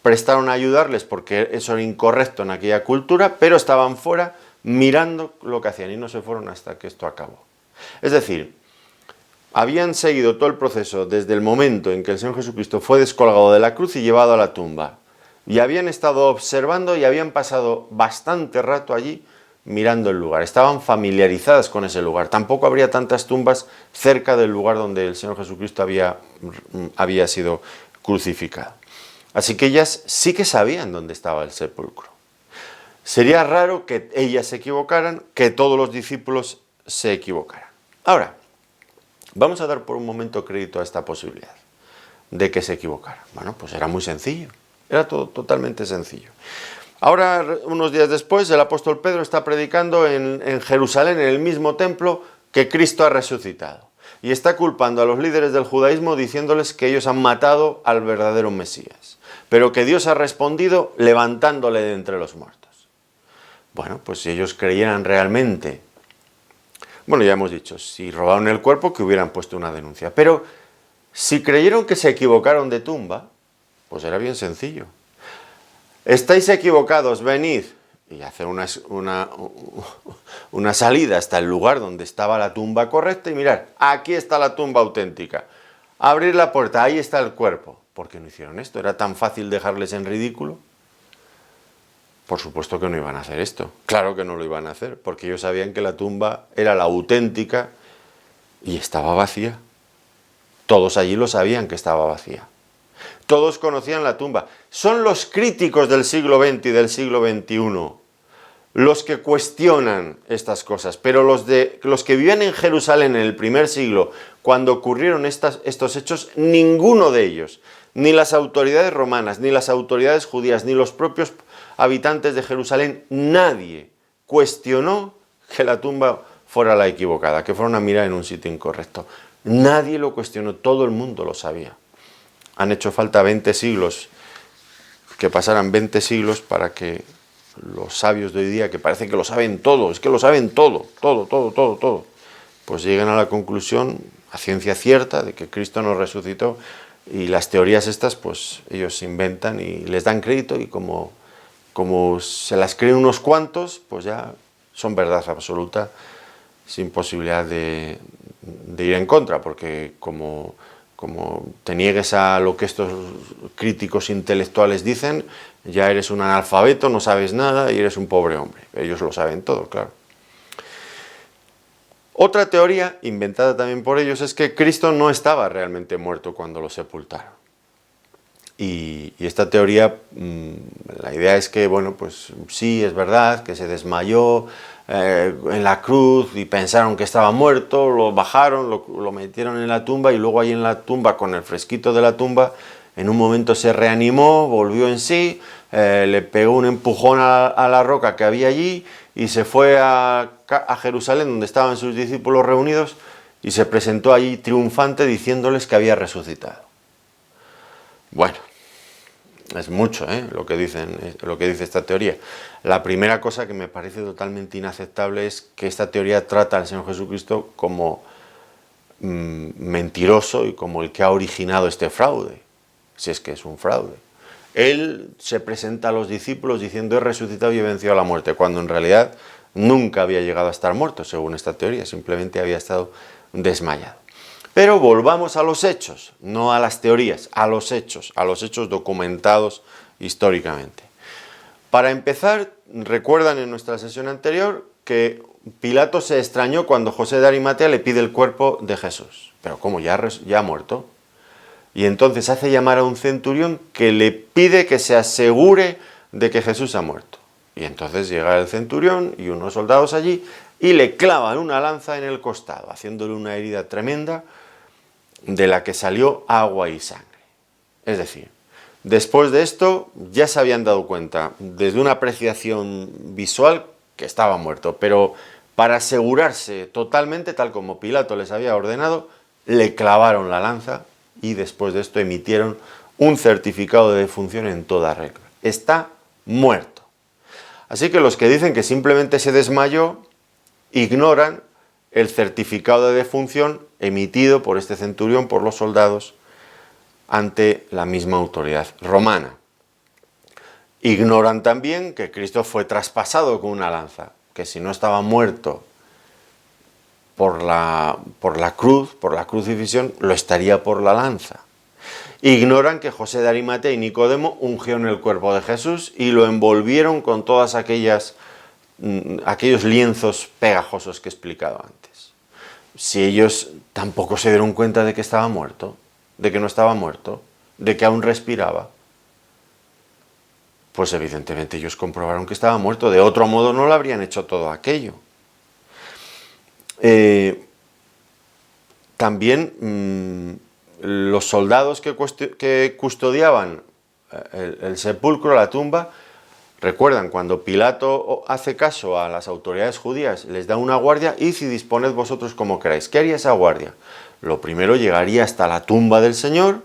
prestaron a ayudarles porque eso era incorrecto en aquella cultura, pero estaban fuera mirando lo que hacían y no se fueron hasta que esto acabó. Es decir, habían seguido todo el proceso desde el momento en que el Señor Jesucristo fue descolgado de la cruz y llevado a la tumba. Y habían estado observando y habían pasado bastante rato allí mirando el lugar. Estaban familiarizadas con ese lugar. Tampoco habría tantas tumbas cerca del lugar donde el Señor Jesucristo había sido crucificado. Así que ellas sí que sabían dónde estaba el sepulcro. Sería raro que ellas se equivocaran, que todos los discípulos se equivocaran. Ahora, vamos a dar por un momento crédito a esta posibilidad de que se equivocaran. Bueno, pues era muy sencillo. Era todo totalmente sencillo. Ahora, unos días después, el apóstol Pedro está predicando en Jerusalén, en el mismo templo que Cristo ha resucitado. Y está culpando a los líderes del judaísmo diciéndoles que ellos han matado al verdadero Mesías. Pero que Dios ha respondido levantándole de entre los muertos. Bueno, pues si ellos creyeran realmente... Bueno, ya hemos dicho, si robaron el cuerpo, que hubieran puesto una denuncia. Pero si creyeron que se equivocaron de tumba, pues era bien sencillo. Estáis equivocados, venid. Y hacer una salida hasta el lugar donde estaba la tumba correcta y mirar, aquí está la tumba auténtica. Abrir la puerta, ahí está el cuerpo. ¿Por qué no hicieron esto? ¿Era tan fácil dejarles en ridículo? Por supuesto que no iban a hacer esto. Claro que no lo iban a hacer, porque ellos sabían que la tumba era la auténtica y estaba vacía. Todos allí lo sabían que estaba vacía. Todos conocían la tumba. Son los críticos del siglo XX y del siglo XXI los que cuestionan estas cosas, pero los que vivían en Jerusalén en el primer siglo, cuando ocurrieron estos hechos, ninguno de ellos, ni las autoridades romanas, ni las autoridades judías, ni los propios habitantes de Jerusalén, nadie cuestionó que la tumba fuera la equivocada, que fuera una mirada en un sitio incorrecto. Nadie lo cuestionó, todo el mundo lo sabía. Han hecho falta 20 siglos, que pasaran 20 siglos para que los sabios de hoy día, que parece que lo saben todo, es que lo saben todo, todo, pues lleguen a la conclusión, a ciencia cierta, de que Cristo no resucitó, y las teorías estas, pues ellos se inventan y les dan crédito, y como se las creen unos cuantos, pues ya son verdad absoluta, sin posibilidad de ir en contra, porque como te niegues a lo que estos críticos intelectuales dicen, ya eres un analfabeto, no sabes nada y eres un pobre hombre. Ellos lo saben todo, claro. Otra teoría, inventada también por ellos, es que Cristo no estaba realmente muerto cuando lo sepultaron. Y esta teoría, la idea es que, bueno, pues sí, es verdad, que se desmayó en la cruz y pensaron que estaba muerto, lo bajaron, lo metieron en la tumba, y luego ahí en la tumba, con el fresquito de la tumba, en un momento se reanimó, volvió en sí, le pegó un empujón a la roca que había allí y se fue a Jerusalén, donde estaban sus discípulos reunidos, y se presentó allí triunfante diciéndoles que había resucitado. Bueno, es mucho lo que dice esta teoría. La primera cosa que me parece totalmente inaceptable es que esta teoría trata al Señor Jesucristo como mentiroso y como el que ha originado este fraude, si es que es un fraude. Él se presenta a los discípulos diciendo: he resucitado y he vencido a la muerte, cuando en realidad nunca había llegado a estar muerto, según esta teoría, simplemente había estado desmayado. Pero volvamos a los hechos, no a las teorías, a los hechos documentados históricamente. Para empezar, recuerdan en nuestra sesión anterior que Pilato se extrañó cuando José de Arimatea le pide el cuerpo de Jesús. Pero ¿cómo? ¿Ya ha muerto? Y entonces hace llamar a un centurión que le pide que se asegure de que Jesús ha muerto. Y entonces llega el centurión y unos soldados allí y le clavan una lanza en el costado, haciéndole una herida tremenda de la que salió agua y sangre. Es decir, después de esto ya se habían dado cuenta desde una apreciación visual que estaba muerto, pero para asegurarse totalmente, tal como Pilato les había ordenado, le clavaron la lanza y después de esto emitieron un certificado de defunción en toda regla. Está muerto. Así que los que dicen que simplemente se desmayó ignoran el certificado de defunción emitido por este centurión, por los soldados, ante la misma autoridad romana. Ignoran también que Cristo fue traspasado con una lanza, que si no estaba muerto por la cruz, por la crucifixión, lo estaría por la lanza. Ignoran que José de Arimatea y Nicodemo ungieron el cuerpo de Jesús y lo envolvieron con todas aquellos lienzos pegajosos que he explicado antes. Si ellos tampoco se dieron cuenta de que estaba muerto, de que no estaba muerto, de que aún respiraba, pues evidentemente ellos comprobaron que estaba muerto. De otro modo no lo habrían hecho todo aquello. También los soldados que custodiaban el sepulcro, la tumba, recuerdan cuando Pilato hace caso a las autoridades judías, les da una guardia: id y disponed vosotros como queráis. ¿Qué haría esa guardia? Lo primero, llegaría hasta la tumba del Señor,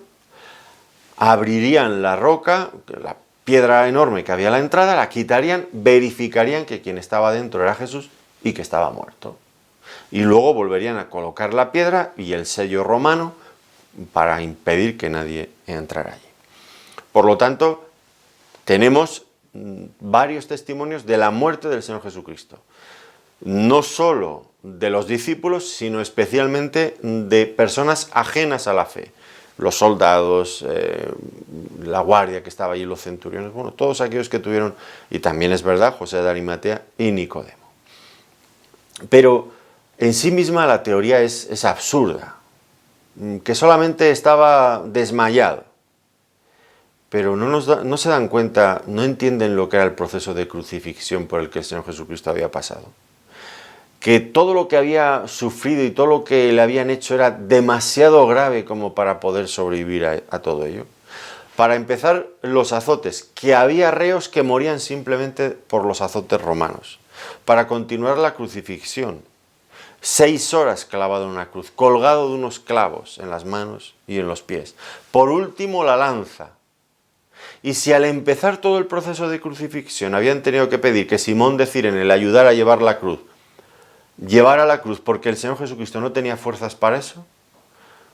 abrirían la roca, la piedra enorme que había a la entrada, la quitarían, verificarían que quien estaba dentro era Jesús y que estaba muerto. Y luego volverían a colocar la piedra y el sello romano para impedir que nadie entrara allí. Por lo tanto, tenemos varios testimonios de la muerte del Señor Jesucristo. No solo de los discípulos, sino especialmente de personas ajenas a la fe. Los soldados, la guardia que estaba allí, los centuriones, bueno, todos aquellos que tuvieron, y también es verdad, José de Arimatea y Nicodemo. Pero en sí misma la teoría es absurda, que solamente estaba desmayado. Pero no se dan cuenta, no entienden lo que era el proceso de crucifixión por el que el Señor Jesucristo había pasado. Que todo lo que había sufrido y todo lo que le habían hecho era demasiado grave como para poder sobrevivir a todo ello. Para empezar, los azotes, que había reos que morían simplemente por los azotes romanos. Para continuar, la crucifixión. 6 horas clavado en una cruz, colgado de unos clavos en las manos y en los pies. Por último, la lanza. Y si al empezar todo el proceso de crucifixión habían tenido que pedir que Simón de Cirene le ayudara a llevar la cruz, llevara la cruz porque el Señor Jesucristo no tenía fuerzas para eso,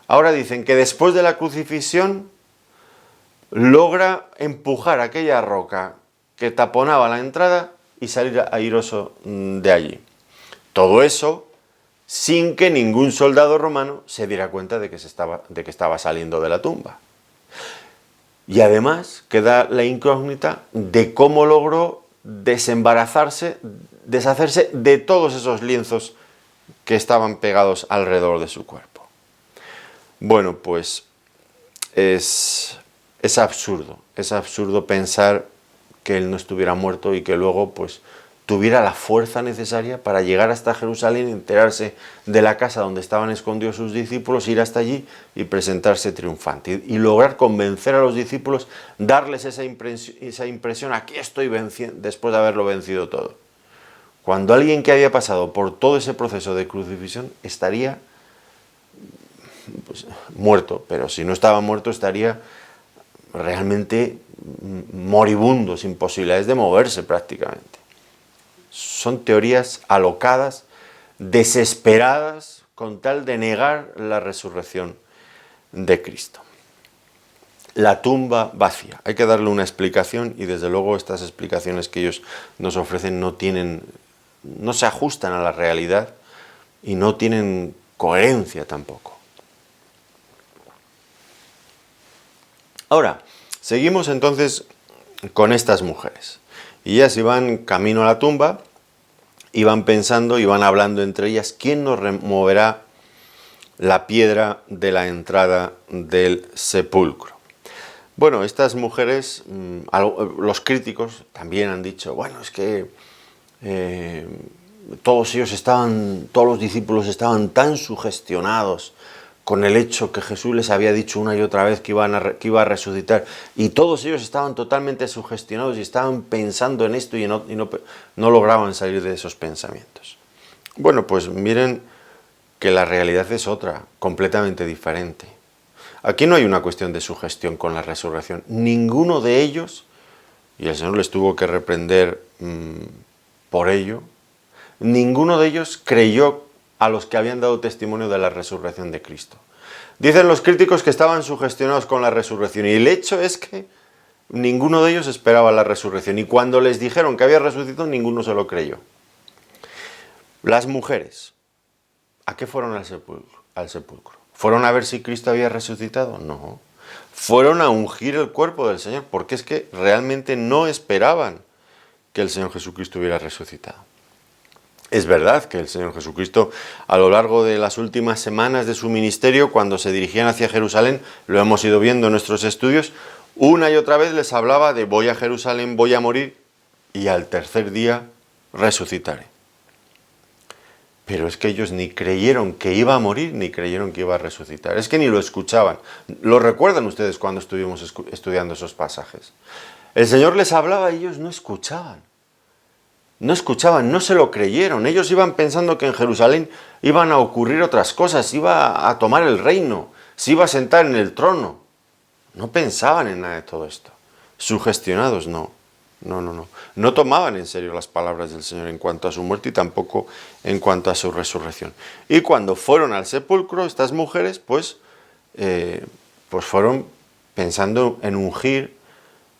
ahora dicen que después de la crucifixión logra empujar aquella roca que taponaba la entrada y salir airoso de allí. Todo eso sin que ningún soldado romano se diera cuenta de que estaba saliendo de la tumba. Y además queda la incógnita de cómo logró desembarazarse, deshacerse de todos esos lienzos que estaban pegados alrededor de su cuerpo. Bueno, pues es absurdo pensar que él no estuviera muerto y que luego pues tuviera la fuerza necesaria para llegar hasta Jerusalén, enterarse de la casa donde estaban escondidos sus discípulos, ir hasta allí y presentarse triunfante y lograr convencer a los discípulos, darles esa impresión, aquí estoy venciendo, después de haberlo vencido todo. Cuando alguien que había pasado por todo ese proceso de crucifixión estaría pues, muerto, pero si no estaba muerto estaría realmente moribundo, sin posibilidades de moverse prácticamente. Son teorías alocadas, desesperadas, con tal de negar la resurrección de Cristo. La tumba vacía. Hay que darle una explicación y desde luego estas explicaciones que ellos nos ofrecen no se ajustan a la realidad y no tienen coherencia tampoco. Ahora, seguimos entonces con estas mujeres. Y ellas iban camino a la tumba, iban pensando, iban hablando entre ellas, ¿quién nos removerá la piedra de la entrada del sepulcro? Bueno, estas mujeres, los críticos también han dicho, bueno, es que todos los discípulos estaban tan sugestionados con el hecho que Jesús les había dicho una y otra vez que iba a resucitar, y todos ellos estaban totalmente sugestionados y estaban pensando en esto y no lograban salir de esos pensamientos. Bueno, pues miren que la realidad es otra, completamente diferente. Aquí no hay una cuestión de sugestión con la resurrección. Ninguno de ellos, y el Señor les tuvo que reprender por ello, ninguno de ellos creyó a los que habían dado testimonio de la resurrección de Cristo. Dicen los críticos que estaban sugestionados con la resurrección y el hecho es que ninguno de ellos esperaba la resurrección y cuando les dijeron que había resucitado ninguno se lo creyó. Las mujeres, ¿a qué fueron al sepulcro? ¿Fueron a ver si Cristo había resucitado? No. Fueron a ungir el cuerpo del Señor porque es que realmente no esperaban que el Señor Jesucristo hubiera resucitado. Es verdad que el Señor Jesucristo, a lo largo de las últimas semanas de su ministerio, cuando se dirigían hacia Jerusalén, lo hemos ido viendo en nuestros estudios, una y otra vez les hablaba de voy a Jerusalén, voy a morir, y al tercer día resucitaré. Pero es que ellos ni creyeron que iba a morir, ni creyeron que iba a resucitar. Es que ni lo escuchaban. ¿Lo recuerdan ustedes cuando estuvimos estudiando esos pasajes? El Señor les hablaba y ellos no escuchaban. No escuchaban, no se lo creyeron. Ellos iban pensando que en Jerusalén iban a ocurrir otras cosas, iba a tomar el reino, se iba a sentar en el trono. No pensaban en nada de todo esto. Sugestionados, no. No tomaban en serio las palabras del Señor en cuanto a su muerte y tampoco en cuanto a su resurrección. Y cuando fueron al sepulcro, estas mujeres, pues fueron pensando en ungir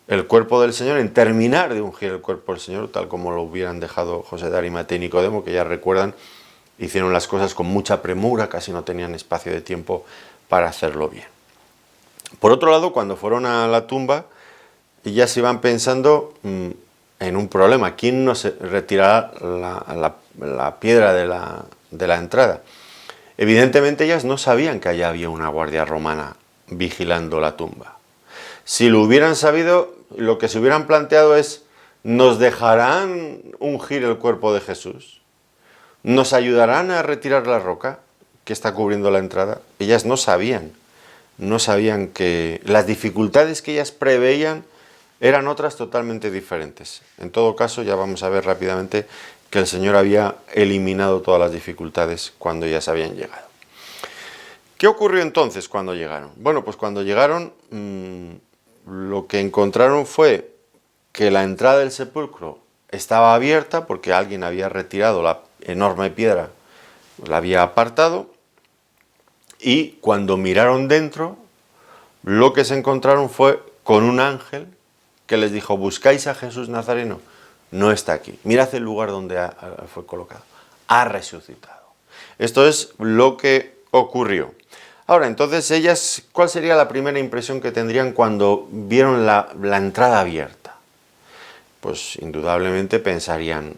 el cuerpo del Señor, en terminar de ungir el cuerpo del Señor, tal como lo hubieran dejado José de Arimatea y Nicodemo, que ya recuerdan, hicieron las cosas con mucha premura, casi no tenían espacio de tiempo para hacerlo bien. Por otro lado, cuando fueron a la tumba, ellas iban pensando en un problema. ¿Quién nos retirará la piedra de la entrada? Evidentemente ellas no sabían que allá había una guardia romana vigilando la tumba. Si lo hubieran sabido, lo que se hubieran planteado es, ¿nos dejarán ungir el cuerpo de Jesús? ¿Nos ayudarán a retirar la roca que está cubriendo la entrada? Ellas no sabían que las dificultades que ellas preveían eran otras totalmente diferentes. En todo caso, ya vamos a ver rápidamente que el Señor había eliminado todas las dificultades cuando ya se habían llegado. ¿Qué ocurrió entonces cuando llegaron? Bueno, pues cuando llegaron, lo que encontraron fue que la entrada del sepulcro estaba abierta porque alguien había retirado la enorme piedra, la había apartado, y cuando miraron dentro, lo que se encontraron fue con un ángel que les dijo: ¿buscáis a Jesús Nazareno? No está aquí. Mirad el lugar donde fue colocado. Ha resucitado. Esto es lo que ocurrió. Ahora, entonces ellas, ¿cuál sería la primera impresión que tendrían cuando vieron la entrada abierta? Pues indudablemente pensarían: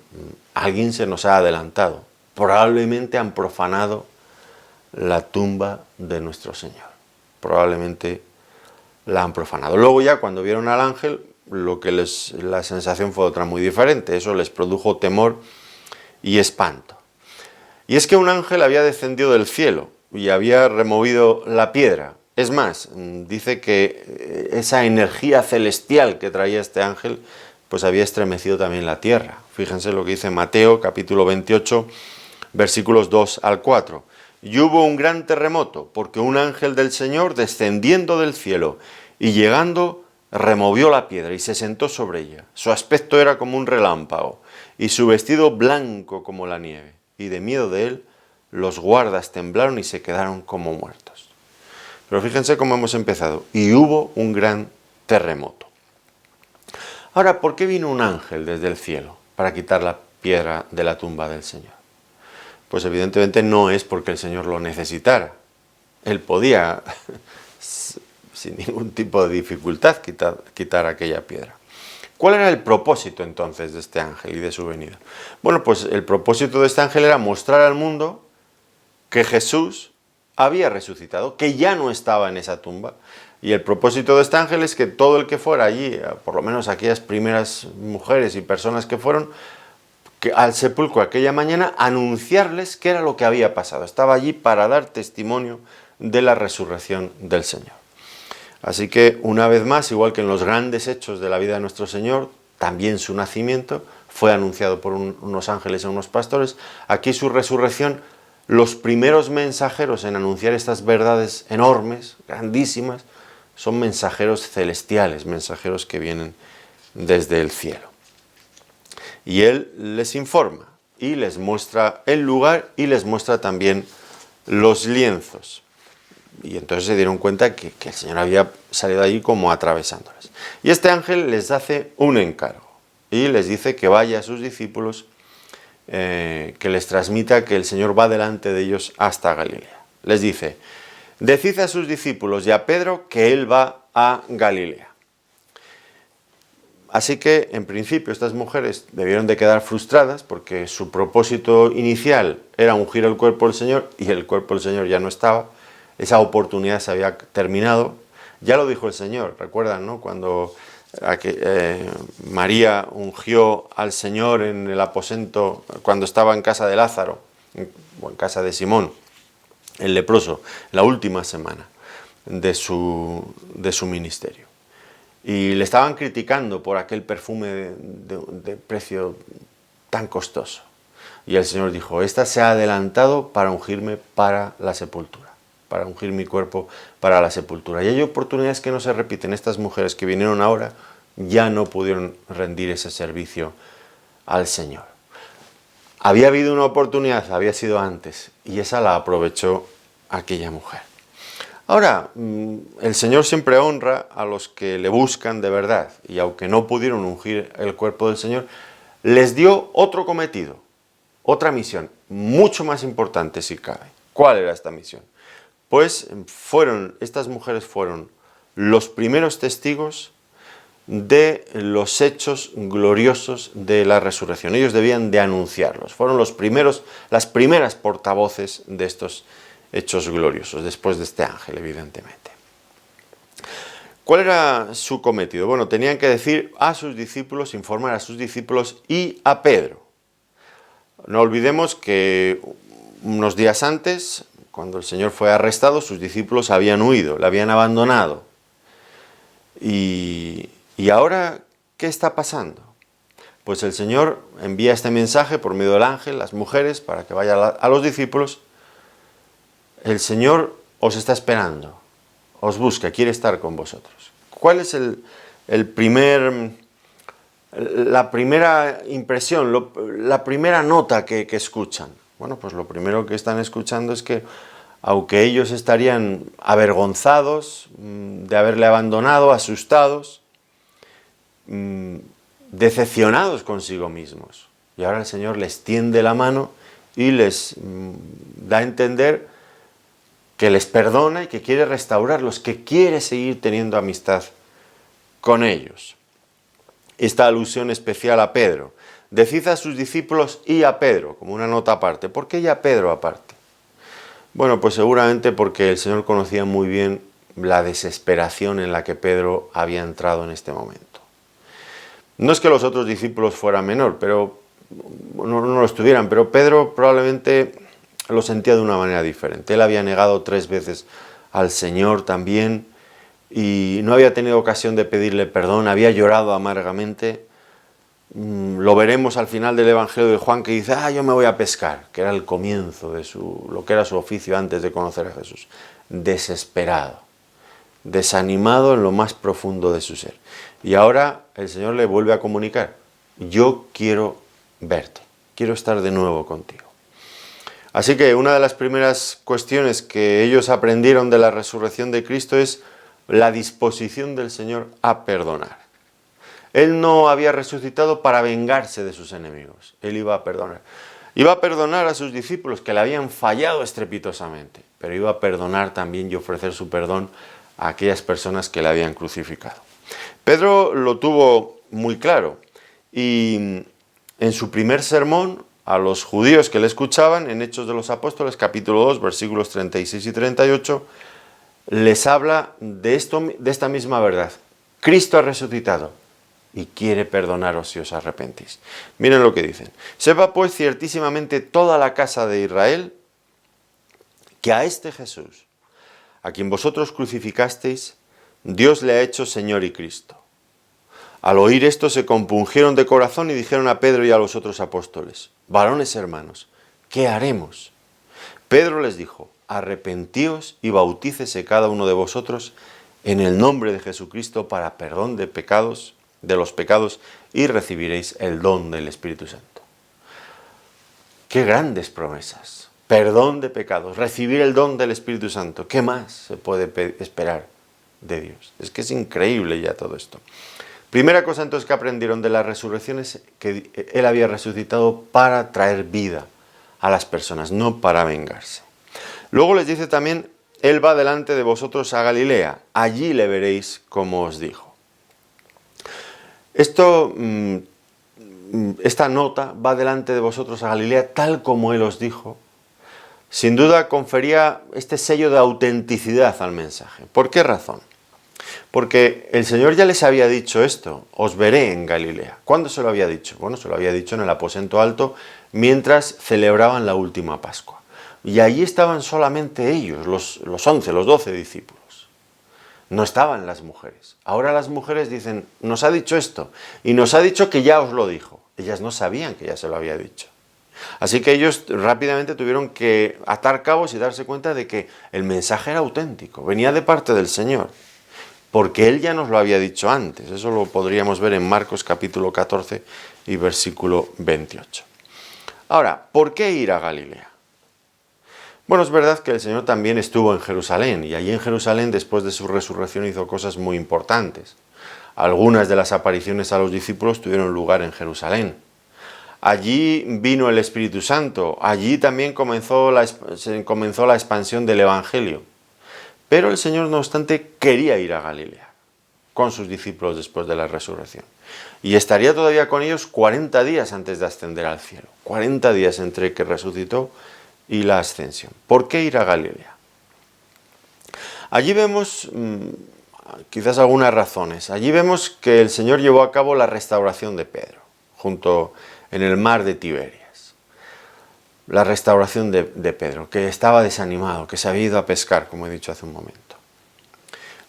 alguien se nos ha adelantado. Probablemente han profanado la tumba de nuestro Señor. Probablemente la han profanado. Luego ya cuando vieron al ángel, la sensación fue otra muy diferente. Eso les produjo temor y espanto. Y es que un ángel había descendido del cielo y había removido la piedra. Es más, dice que esa energía celestial que traía este ángel, pues había estremecido también la tierra. Fíjense lo que dice Mateo, capítulo 28, versículos 2 al 4. Y hubo un gran terremoto, porque un ángel del Señor, descendiendo del cielo y llegando, removió la piedra y se sentó sobre ella. Su aspecto era como un relámpago, y su vestido blanco como la nieve. Y de miedo de él, los guardas temblaron y se quedaron como muertos. Pero fíjense cómo hemos empezado. Y hubo un gran terremoto. Ahora, ¿por qué vino un ángel desde el cielo para quitar la piedra de la tumba del Señor? Pues evidentemente no es porque el Señor lo necesitara. Él podía, sin ningún tipo de dificultad, quitar aquella piedra. ¿Cuál era el propósito entonces de este ángel y de su venida? Bueno, pues el propósito de este ángel era mostrar al mundo que Jesús había resucitado, que ya no estaba en esa tumba. Y el propósito de este ángel es que todo el que fuera allí, por lo menos aquellas primeras mujeres y personas que fueron al sepulcro aquella mañana, anunciarles qué era lo que había pasado. Estaba allí para dar testimonio de la resurrección del Señor. Así que, una vez más, igual que en los grandes hechos de la vida de nuestro Señor, también su nacimiento fue anunciado por unos ángeles y unos pastores. Aquí su resurrección, los primeros mensajeros en anunciar estas verdades enormes, grandísimas, son mensajeros celestiales, mensajeros que vienen desde el cielo. Y Él les informa y les muestra el lugar y les muestra también los lienzos. Y entonces se dieron cuenta que el Señor había salido allí como atravesándoles. Y este ángel les hace un encargo y les dice que vaya a sus discípulos, que les transmita que el Señor va delante de ellos hasta Galilea. Les dice: decid a sus discípulos y a Pedro que Él va a Galilea. Así que, en principio, estas mujeres debieron de quedar frustradas porque su propósito inicial era ungir el cuerpo del Señor y el cuerpo del Señor ya no estaba. Esa oportunidad se había terminado. Ya lo dijo el Señor, ¿recuerdan, no? Cuando María ungió al Señor en el aposento, cuando estaba en casa de Lázaro, o en casa de Simón, el leproso, la última semana de su ministerio. Y le estaban criticando por aquel perfume de precio tan costoso. Y el Señor dijo: esta se ha adelantado para ungirme para la sepultura, para ungir mi cuerpo para la sepultura. Y hay oportunidades que no se repiten. Estas mujeres que vinieron ahora ya no pudieron rendir ese servicio al Señor. Había habido una oportunidad, había sido antes, y esa la aprovechó aquella mujer. Ahora, el Señor siempre honra a los que le buscan de verdad, y aunque no pudieron ungir el cuerpo del Señor, les dio otro cometido, otra misión, mucho más importante si cabe. ¿Cuál era esta misión? Pues estas mujeres fueron los primeros testigos de los hechos gloriosos de la resurrección. Ellos debían de anunciarlos. Fueron las primeras portavoces de estos hechos gloriosos, después de este ángel, evidentemente. ¿Cuál era su cometido? Bueno, tenían que decir a sus discípulos, informar a sus discípulos y a Pedro. No olvidemos que unos días antes, cuando el Señor fue arrestado, sus discípulos habían huido, le habían abandonado. Y ahora, ¿qué está pasando? pues el Señor envía este mensaje por medio del ángel, las mujeres, para que vayan a los discípulos. El Señor os está esperando, os busca, quiere estar con vosotros. ¿Cuál es la primera impresión, la primera nota que escuchan? Bueno, pues lo primero que están escuchando es que, aunque ellos estarían avergonzados de haberle abandonado, asustados, decepcionados consigo mismos, y ahora el Señor les tiende la mano y les da a entender que les perdona y que quiere restaurarlos, que quiere seguir teniendo amistad con ellos. Esta alusión especial a Pedro. Decid a sus discípulos y a Pedro, como una nota aparte. ¿Por qué y a Pedro aparte? Bueno, pues seguramente porque el Señor conocía muy bien la desesperación en la que Pedro había entrado en este momento. No es que los otros discípulos fueran menor, pero no lo estuvieran, pero Pedro probablemente lo sentía de una manera diferente. Él había negado 3 veces al Señor también y no había tenido ocasión de pedirle perdón, había llorado amargamente. Lo veremos al final del Evangelio de Juan, que dice, yo me voy a pescar, que era el comienzo de lo que era su oficio antes de conocer a Jesús. Desesperado, desanimado en lo más profundo de su ser. Y ahora el Señor le vuelve a comunicar, yo quiero verte, quiero estar de nuevo contigo. Así que una de las primeras cuestiones que ellos aprendieron de la resurrección de Cristo es la disposición del Señor a perdonar. Él no había resucitado para vengarse de sus enemigos, Él iba a perdonar. Iba a perdonar a sus discípulos que le habían fallado estrepitosamente, pero iba a perdonar también y ofrecer su perdón a aquellas personas que le habían crucificado. Pedro lo tuvo muy claro y en su primer sermón a los judíos que le escuchaban, en Hechos de los Apóstoles, capítulo 2, versículos 36 y 38, les habla de esta misma verdad. Cristo ha resucitado y quiere perdonaros si os arrepentís. Miren lo que dicen. Sepa pues ciertísimamente toda la casa de Israel que a este Jesús, a quien vosotros crucificasteis, Dios le ha hecho Señor y Cristo. Al oír esto se compungieron de corazón y dijeron a Pedro y a los otros apóstoles, varones hermanos, ¿qué haremos? Pedro les dijo, arrepentíos y bautícese cada uno de vosotros en el nombre de Jesucristo para perdón de los pecados y recibiréis el don del Espíritu Santo. ¡Qué grandes promesas! Perdón de pecados, recibir el don del Espíritu Santo. ¿Qué más se puede esperar de Dios? Es que es increíble ya todo esto. Primera cosa entonces que aprendieron de la resurrección es que Él había resucitado para traer vida a las personas, no para vengarse. Luego les dice también, Él va delante de vosotros a Galilea, allí le veréis como os dijo. Esta nota, va delante de vosotros a Galilea, tal como Él os dijo, sin duda confería este sello de autenticidad al mensaje. ¿Por qué razón? Porque el Señor ya les había dicho esto, os veré en Galilea. ¿Cuándo se lo había dicho? Bueno, se lo había dicho en el aposento alto mientras celebraban la última Pascua. Y allí estaban solamente ellos, los 11, los 12 discípulos. No estaban las mujeres. Ahora las mujeres dicen, nos ha dicho esto, y nos ha dicho que ya os lo dijo. Ellas no sabían que ya se lo había dicho. Así que ellos rápidamente tuvieron que atar cabos y darse cuenta de que el mensaje era auténtico, venía de parte del Señor. Porque Él ya nos lo había dicho antes. Eso lo podríamos ver en Marcos capítulo 14 y versículo 28. Ahora, ¿por qué ir a Galilea? Bueno, es verdad que el Señor también estuvo en Jerusalén, y allí en Jerusalén, después de su resurrección, hizo cosas muy importantes. Algunas de las apariciones a los discípulos tuvieron lugar en Jerusalén. Allí vino el Espíritu Santo, allí también comenzó la expansión del Evangelio. Pero el Señor, no obstante, quería ir a Galilea con sus discípulos después de la resurrección. Y estaría todavía con ellos 40 días antes de ascender al cielo. 40 días entre que resucitó y la ascensión. ¿Por qué ir a Galilea? Allí vemos quizás algunas razones. Allí vemos que el Señor llevó a cabo la restauración de Pedro, junto en el mar de Tiberias. La restauración de Pedro, que estaba desanimado, que se había ido a pescar, como he dicho hace un momento.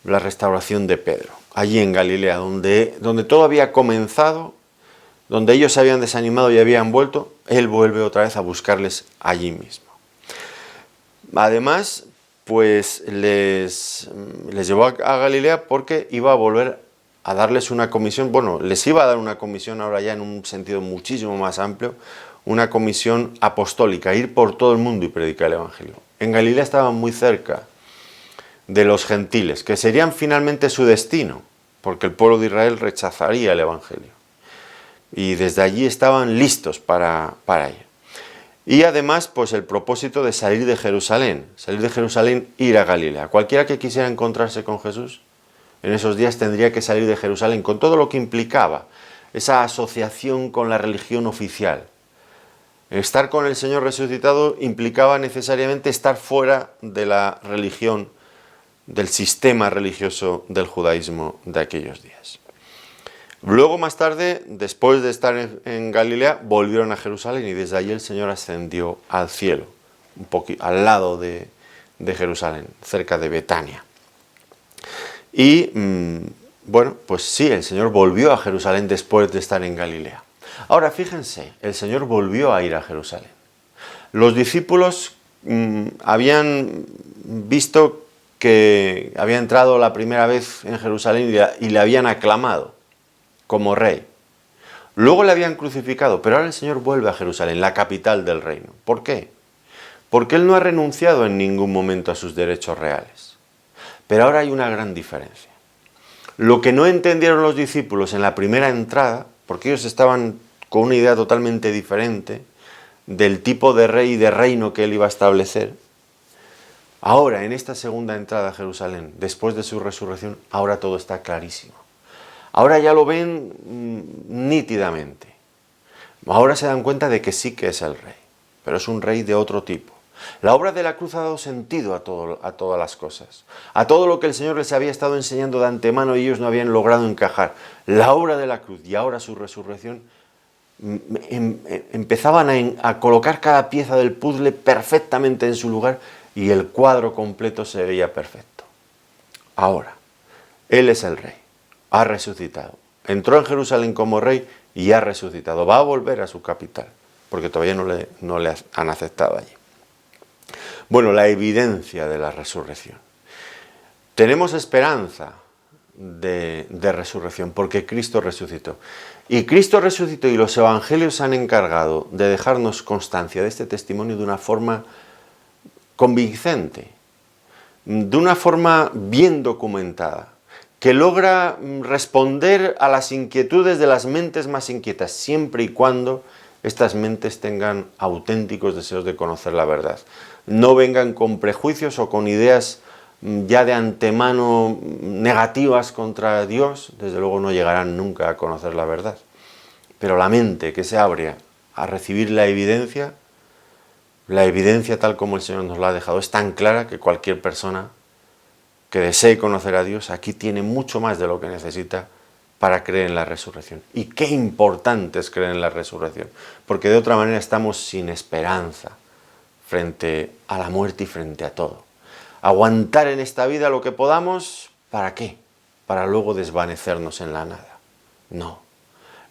La restauración de Pedro, allí en Galilea, donde todo había comenzado donde ellos se habían desanimado y habían vuelto, Él vuelve otra vez a buscarles allí mismo. Además, pues les llevó a Galilea porque iba a volver a darles una comisión, bueno, les iba a dar una comisión ahora ya en un sentido muchísimo más amplio, una comisión apostólica, ir por todo el mundo y predicar el Evangelio. En Galilea estaban muy cerca de los gentiles, que serían finalmente su destino, porque el pueblo de Israel rechazaría el Evangelio. Y desde allí estaban listos para ello. Y además, pues el propósito de salir de Jerusalén, ir a Galilea. Cualquiera que quisiera encontrarse con Jesús, en esos días tendría que salir de Jerusalén, con todo lo que implicaba, esa asociación con la religión oficial. Estar con el Señor resucitado implicaba necesariamente estar fuera de la religión, del sistema religioso del judaísmo de aquellos días. Luego, más tarde, después de estar en Galilea, volvieron a Jerusalén y desde allí el Señor ascendió al cielo, un poquito al lado de Jerusalén, cerca de Betania. Y, bueno, pues sí, el Señor volvió a Jerusalén después de estar en Galilea. Ahora, fíjense, el Señor volvió a ir a Jerusalén. Los discípulos habían visto que había entrado la primera vez en Jerusalén y le habían aclamado como rey. Luego le habían crucificado, pero ahora el Señor vuelve a Jerusalén, la capital del reino. ¿Por qué? Porque Él no ha renunciado en ningún momento a sus derechos reales. Pero ahora hay una gran diferencia. Lo que no entendieron los discípulos en la primera entrada, porque ellos estaban con una idea totalmente diferente del tipo de rey y de reino que Él iba a establecer, ahora en esta segunda entrada a Jerusalén, después de su resurrección, ahora todo está clarísimo. Ahora ya lo ven nítidamente. Ahora se dan cuenta de que sí que es el rey, pero es un rey de otro tipo. La obra de la cruz ha dado sentido a todas las cosas, a todo lo que el Señor les había estado enseñando de antemano y ellos no habían logrado encajar. La obra de la cruz y ahora su resurrección empezaban a colocar cada pieza del puzzle perfectamente en su lugar y el cuadro completo se veía perfecto. Ahora, Él es el rey. Ha resucitado. Entró en Jerusalén como rey y ha resucitado. Va a volver a su capital, porque todavía no le han aceptado allí. Bueno, la evidencia de la resurrección. Tenemos esperanza de resurrección, porque Cristo resucitó. Y Cristo resucitó y los evangelios se han encargado de dejarnos constancia de este testimonio de una forma convincente, de una forma bien documentada, que logra responder a las inquietudes de las mentes más inquietas, siempre y cuando estas mentes tengan auténticos deseos de conocer la verdad. No vengan con prejuicios o con ideas ya de antemano negativas contra Dios, desde luego no llegarán nunca a conocer la verdad. Pero la mente que se abre a recibir la evidencia tal como el Señor nos la ha dejado, es tan clara que cualquier persona que desee conocer a Dios, aquí tiene mucho más de lo que necesita para creer en la resurrección. Y qué importante es creer en la resurrección, porque de otra manera estamos sin esperanza frente a la muerte y frente a todo. Aguantar en esta vida lo que podamos, ¿para qué? Para luego desvanecernos en la nada. No.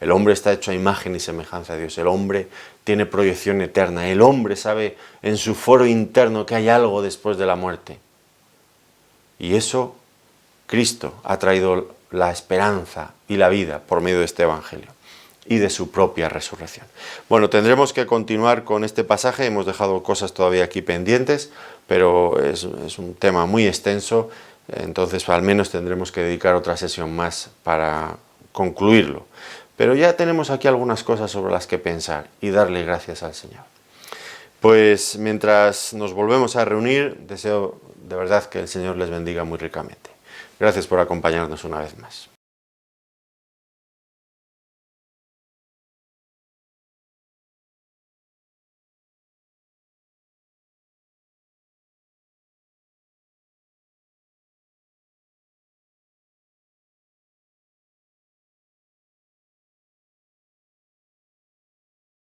El hombre está hecho a imagen y semejanza de Dios. El hombre tiene proyección eterna. El hombre sabe en su foro interno que hay algo después de la muerte. Y eso, Cristo ha traído la esperanza y la vida por medio de este Evangelio y de su propia resurrección. Bueno, tendremos que continuar con este pasaje, hemos dejado cosas todavía aquí pendientes, pero es un tema muy extenso, entonces al menos tendremos que dedicar otra sesión más para concluirlo. Pero ya tenemos aquí algunas cosas sobre las que pensar y darle gracias al Señor. Pues mientras nos volvemos a reunir, deseo de verdad que el Señor les bendiga muy ricamente. Gracias por acompañarnos una vez más.